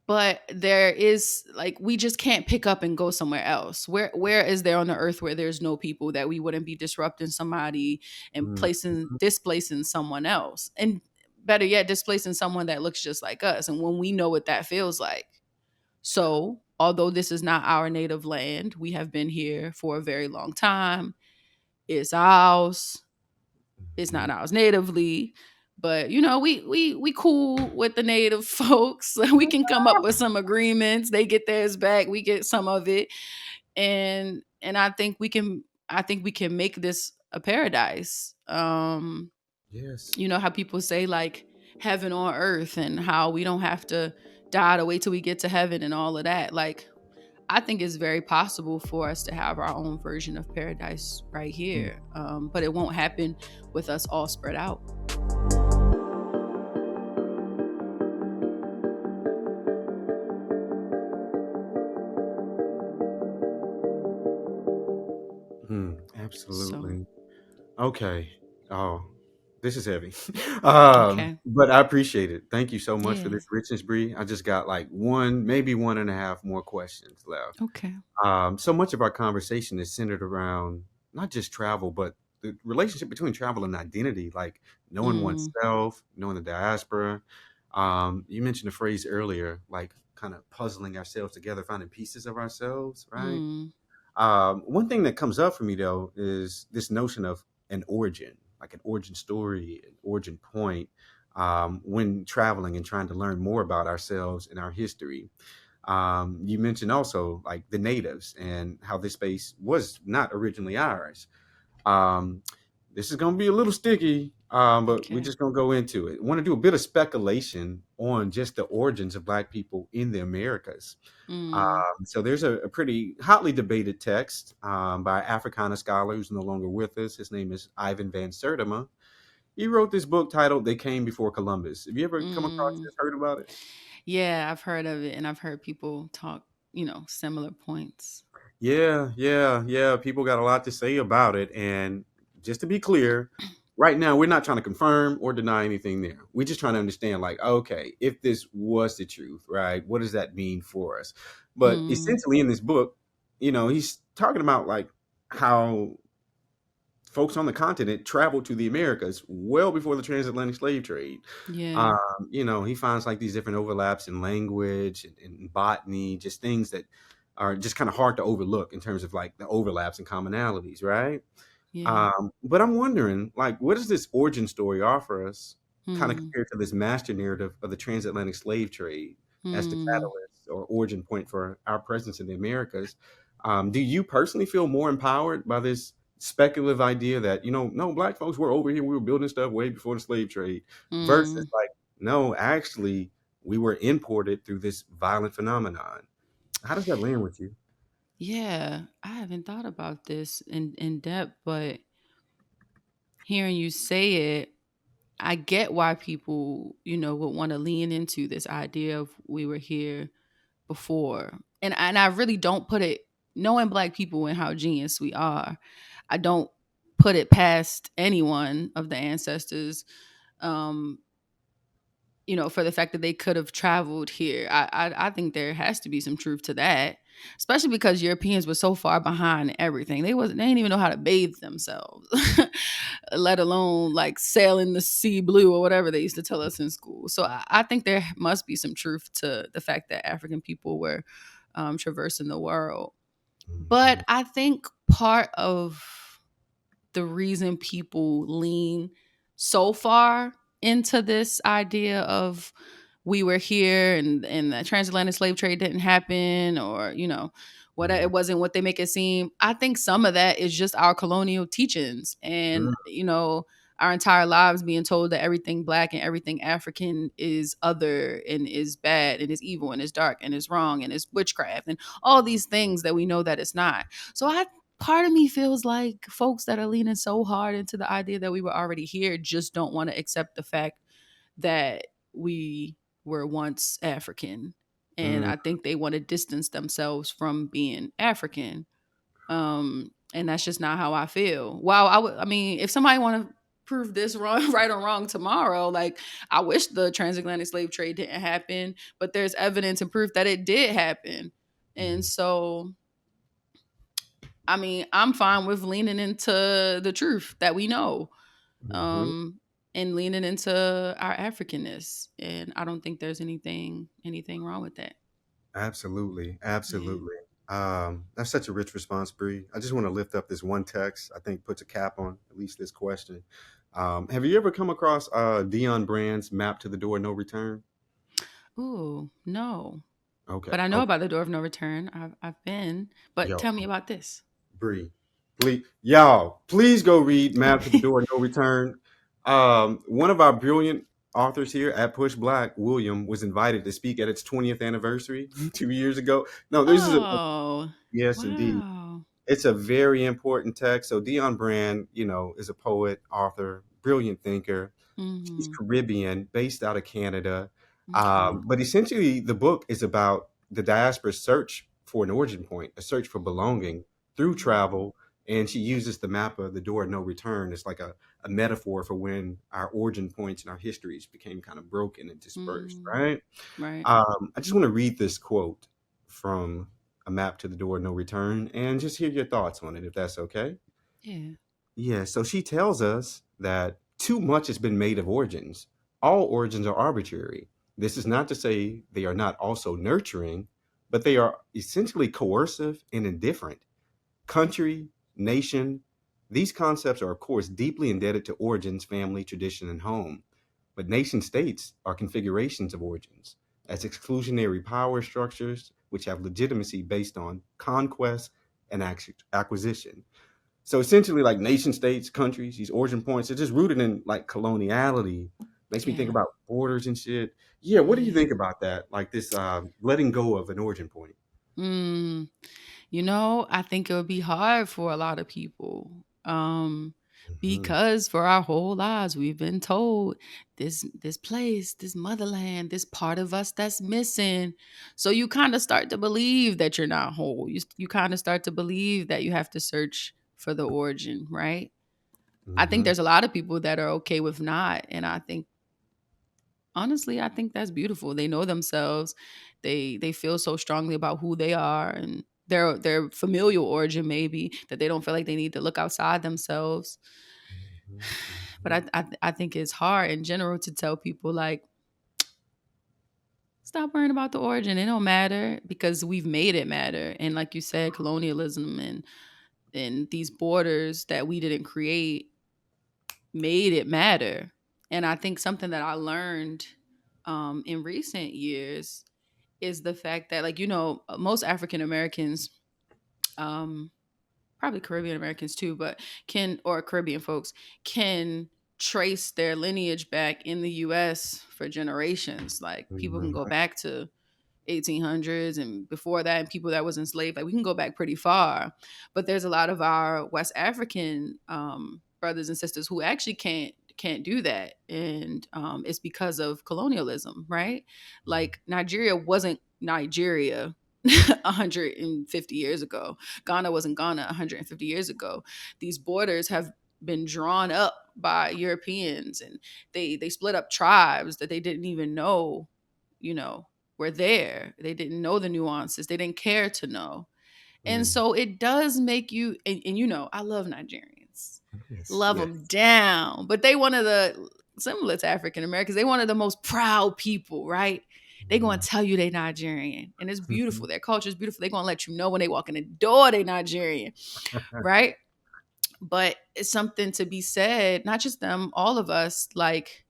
but there is like we just can't pick up and go somewhere else. Where is there on the earth where there's no people that we wouldn't be disrupting somebody and Mhm. displacing someone else, and better yet displacing someone that looks just like us, and when we know what that feels like. So although this is not our native land, we have been here for a very long time. It's ours. It's not Mhm. ours natively, but we cool with the native folks. We can come up with some agreements. They get theirs back, we get some of it, and I think we can make this a paradise. Yes. You know how people say like heaven on earth, and how we don't have to die to wait till we get to heaven and all of that. Like, I think it's very possible for us to have our own version of paradise right Mm. here. But it won't happen with us all spread out. So, Absolutely. Okay. Oh, this is heavy. okay. But I appreciate it. Thank you so much for Yeah. this richness, Bree. I just got like one, maybe one and a half more questions left. Okay. So much of our conversation is centered around not just travel, but the relationship between travel and identity, like knowing Mm, oneself, knowing the diaspora. You mentioned a phrase earlier, like kind of puzzling ourselves together, finding pieces of ourselves, right? mm, One thing that comes up for me though is this notion of an origin, like an origin story, an origin point, when traveling and trying to learn more about ourselves and our history. You mentioned also like the natives and how this space was not originally ours. Um, this is going to be a little sticky, but we're okay. just going to go into it. I want to do a bit of speculation on just the origins of Black people in the Americas. Mm, So there's a pretty hotly debated text by Africana scholar who's no longer with us. His name is Ivan Van Sertima. He wrote this book titled "They Came Before Columbus." Have you ever come across mm. this? Heard about it? Yeah, I've heard of it, and I've heard people talk, similar points. Yeah, yeah, yeah. People got a lot to say about it. And just to be clear, right now, we're not trying to confirm or deny anything there. We're just trying to understand, like, okay, if this was the truth, right, what does that mean for us? But Mm, essentially, in this book, he's talking about like how folks on the continent traveled to the Americas well before the transatlantic slave trade. yeah. He finds like these different overlaps in language and botany, just things that are just kind of hard to overlook in terms of like the overlaps and commonalities, right? Yeah. But I'm wondering, like, what does this origin story offer us, kind of Hmm. compared to this master narrative of the transatlantic slave trade as the Hmm. catalyst or origin point for our presence in the Americas? Do you personally feel more empowered by this speculative idea that, no, black folks were over here, we were building stuff way before the slave trade, versus Hmm. like, no, actually, we were imported through this violent phenomenon? How does that land with you? Yeah. I haven't thought about this in depth, but hearing you say it, I get why people, would want to lean into this idea of we were here before. And I really don't put it, knowing black people and how genius we are, I don't put it past anyone of the ancestors, um, for the fact that they could have traveled here. I think there has to be some truth to that, especially because Europeans were so far behind in everything. They didn't even know how to bathe themselves, let alone like sail in the sea blue or whatever they used to tell us in school. So I think there must be some truth to the fact that African people were traversing the world. But Mhm. I think part of the reason people lean so far into this idea of we were here and the transatlantic slave trade didn't happen, or what Mhm. it wasn't what they make it seem. I think some of that is just our colonial teachings, Mm, and our entire lives being told that everything black and everything African is other and is bad and is evil and is dark and is wrong and is witchcraft and all these things that we know that it's not. So I part of me feels like folks that are leaning so hard into the idea that we were already here just don't want to accept the fact that we were once African. And mm, I think they want to distance themselves from being African. And that's just not how I feel. Wow, I mean, if somebody want to prove this wrong, right or wrong tomorrow, like I wish the transatlantic slave trade didn't happen, but there's evidence and proof that it did happen. And mhm, so I mean, I'm fine with leaning into the truth that we know, mhm. um, and leaning into our Africanness. And I don't think there's anything wrong with that. Absolutely, Yeah. absolutely. That's such a rich response, Bree. I just want to lift up this one text. I think puts a cap on at least this question. Have you ever come across Dion Brand's "Map to the Door, No Return"? Ooh, no. But Okay, I know okay, about the door of no return. I've been. But yo, tell me about this. Bree, please, y'all, please go read "Map to the Door, No Return." One of our brilliant authors here at Push Black, William, was invited to speak at its 20th anniversary 2 years ago. No, this is a Oh, yes, indeed. wow. It's a very important text. So Dion Brand, is a poet, author, brilliant thinker. She's Hmm. Caribbean, based out of Canada. Okay. But essentially, the book is about the diaspora's search for an origin point, a search for belonging through Mhm. travel. And she uses the map of the door of no return. It's like a metaphor for when our origin points and our histories became kind of broken and dispersed, Mm, right? right. I just want to read this quote from A Map to the Door, No Return, and just hear your thoughts on it, if that's okay. Yeah. Yeah, so she tells us that too much has been made of origins. All origins are arbitrary. This is not to say they are not also nurturing, but they are essentially coercive and indifferent. Country, nation, these concepts are, of course, deeply indebted to origins, family, tradition, and home. But nation states are configurations of origins as exclusionary power structures which have legitimacy based on conquest and acquisition. So essentially, like nation states, countries, these origin points, are just rooted in like coloniality. Makes me think Yeah. about borders and shit. Yeah, what do you Yeah. think about that? Like this letting go of an origin point. Mm. I think it would be hard for a lot of people. Mhm, Because for our whole lives we've been told this place, this motherland, this part of us that's missing. So you kind of start to believe that you're not whole. You kind of start to believe that you have to search for the origin, right? I think mhm, there's a lot of people that are okay with not, and I think honestly, I think that's beautiful. They know themselves. They feel so strongly about who they are and their familial origin maybe that they don't feel like they need to look outside themselves. mhm, But mhm, I think it's hard in general to tell people like stop worrying about the origin. It don't matter because we've made it matter. And like you said, colonialism and and these borders that we didn't create made it matter. And I think something that I learned in recent years is the fact that, like, most African Americans, um, probably Caribbean Americans too, but or Caribbean folks can trace their lineage back in the US for generations. Like, people can Mhm. go back to 1800s and before that, and people that was enslaved. Like, we can go back pretty far, but there's a lot of our West African brothers and sisters who actually can't do that, and it's because of colonialism, right? Like, Nigeria wasn't Nigeria 150 years ago. Ghana wasn't Ghana 150 years ago. These borders have been drawn up by Europeans, and they split up tribes that they didn't even know, you know, were there. They didn't know the nuances. They didn't care to know. And Mm. so it does make you, and I love Nigerians. Yes, Love yes. them down. But they one of the, similar to African Americans, they one of the most proud people, right? They gonna Mhm. tell you they Nigerian. And it's Mhm. beautiful. Their culture is beautiful. They gonna let you know when they walk in the door they Nigerian, right? But it's something to be said, not just them, all of us, like,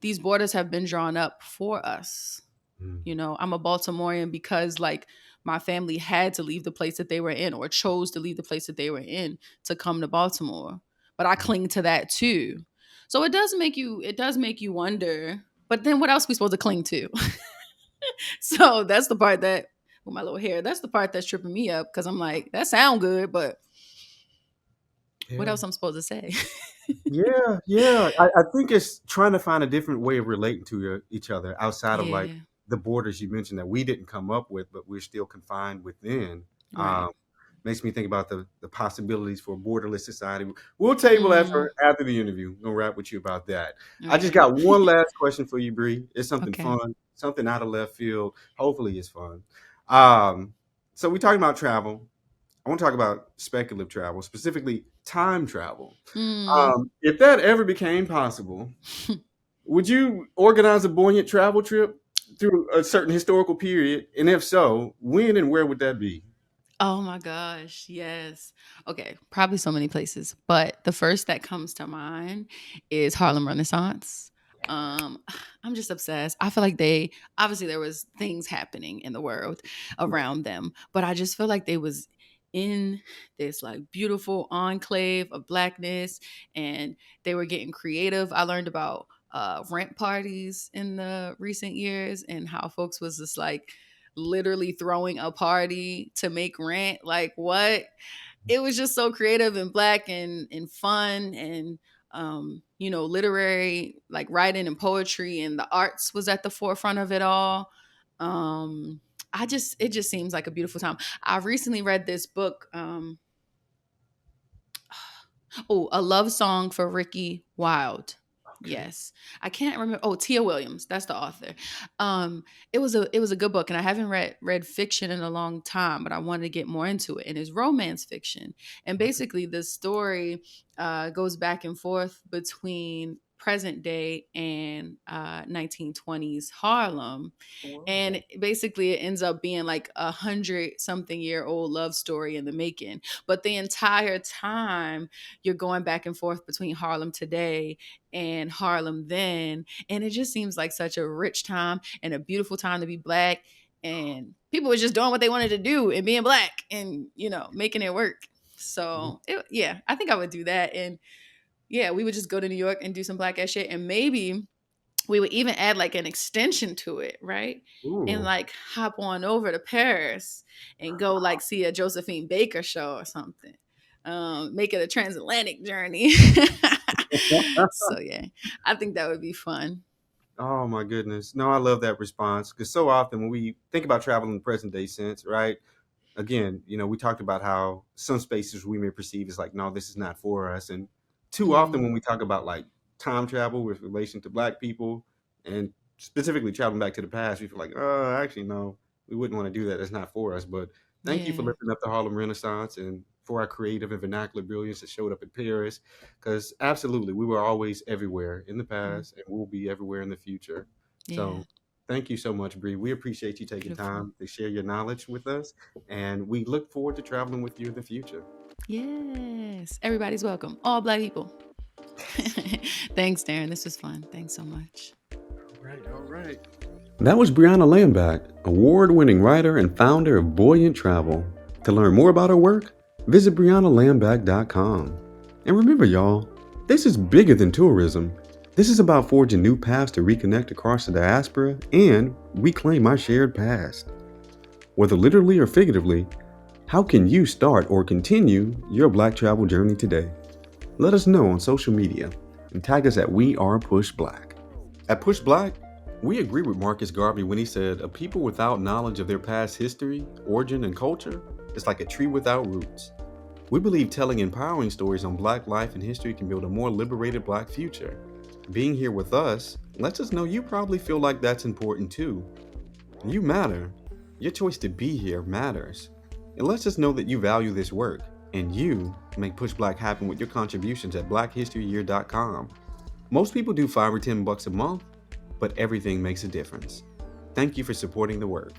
these borders have been drawn up for us. Mhm. I'm a Baltimorean because, like, my family had to leave the place that they were in, or chose to leave the place that they were in to come to Baltimore. But I cling to that too. So it does make you wonder, but then what else are we supposed to cling to? So that's the part that, with my little hair, that's the part that's tripping me up, because I'm like, that sound good, but what Yeah. else I'm supposed to say? Yeah, yeah. I think it's trying to find a different way of relating to each other outside of like Yeah, the borders you mentioned that we didn't come up with, but we're still confined within. right. Makes me think about the possibilities for a borderless society. We'll table that Mm, for after the interview. We'll rap with you about that. I just right. got one last question for you, Bree. It's something Okay. fun, something out of left field. Hopefully, it's fun. Um, so we're talking about travel. I want to talk about speculative travel, specifically time travel. Mm. If that ever became possible, would you organize a buoyant travel trip through a certain historical period? And if so, when and where would that be? Oh my gosh, yes. Okay, probably so many places, but the first that comes to mind is Harlem Renaissance. Um, I'm just obsessed. I feel like they, obviously there was things happening in the world around them, but I just feel like they was in this, like, beautiful enclave of blackness, and they were getting creative. I learned about rent parties in the recent years, and how folks was just like literally throwing a party to make rent. Like, what? It was just so creative and black and fun, and literary, like writing and poetry and the arts was at the forefront of it all. um it just seems like a beautiful time. I recently read this book, oh, A Love Song for Ricky Wilde. Okay. Yes. I can't remember. Oh, Tia Williams, that's the author. Um, it was a good book, and I haven't read fiction in a long time, but I wanted to get more into it. And it's romance fiction. And Okay. basically the story goes back and forth between present day and 1920s Harlem, Wow. and basically it ends up being like 100-something-year-old love story in the making. But the entire time you're going back and forth between Harlem today and Harlem then, and it just seems like such a rich time and a beautiful time to be black, and people were just doing what they wanted to do and being black, and making it work. So yeah, I think I would do that. And yeah, we would just go to New York and do some black ass shit, and maybe we would even add like an extension to it, right? And Ooh. like hop on over to Paris and go like see a Josephine Baker show or something. Make it a transatlantic journey. So yeah, I think that would be fun. Oh my goodness. No, I love that response because so often when we think about travel in the present day sense, right? Again, we talked about how some spaces we may perceive as like, no, this is not for us. And too often Hmm. when we talk about like time travel with relation to black people and specifically traveling back to the past, we feel like, actually, no, we wouldn't want to do that. That's not for us. But thank you for Yeah. lifting up the Harlem Renaissance and for our creative and vernacular brilliance that showed up in Paris. Because absolutely, we were always everywhere in the Mm. past and we'll be everywhere in the future. Yeah. So thank you so much, Bree. We appreciate you taking Beautiful. time to share your knowledge with us, and we look forward to traveling with you in the future. Yes. Everybody's welcome. All Black people. Thanks, Darren. This was fun. Thanks so much. All right. That was Briona Lamback, award-winning writer and founder of Buoyant Travel. To learn more about her work, visit BrionaLamback.com. And remember, y'all, this is bigger than tourism. This is about forging new paths to reconnect across the diaspora and reclaim our shared past. Whether literally or figuratively, how can you start or continue your Black travel journey today? Let us know on social media and tag us at We Are PushBlack. At PushBlack, we agree with Marcus Garvey when he said, a people without knowledge of their past history, origin, and culture is like a tree without roots. We believe telling empowering stories on Black life and history can build a more liberated Black future. Being here with us lets us know you probably feel like that's important too. You matter. Your choice to be here matters. It lets us know that you value this work, and you make PushBlack happen with your contributions at blackhistoryyear.com. Most people do $5 or $10 a month, but everything makes a difference. Thank you for supporting the work.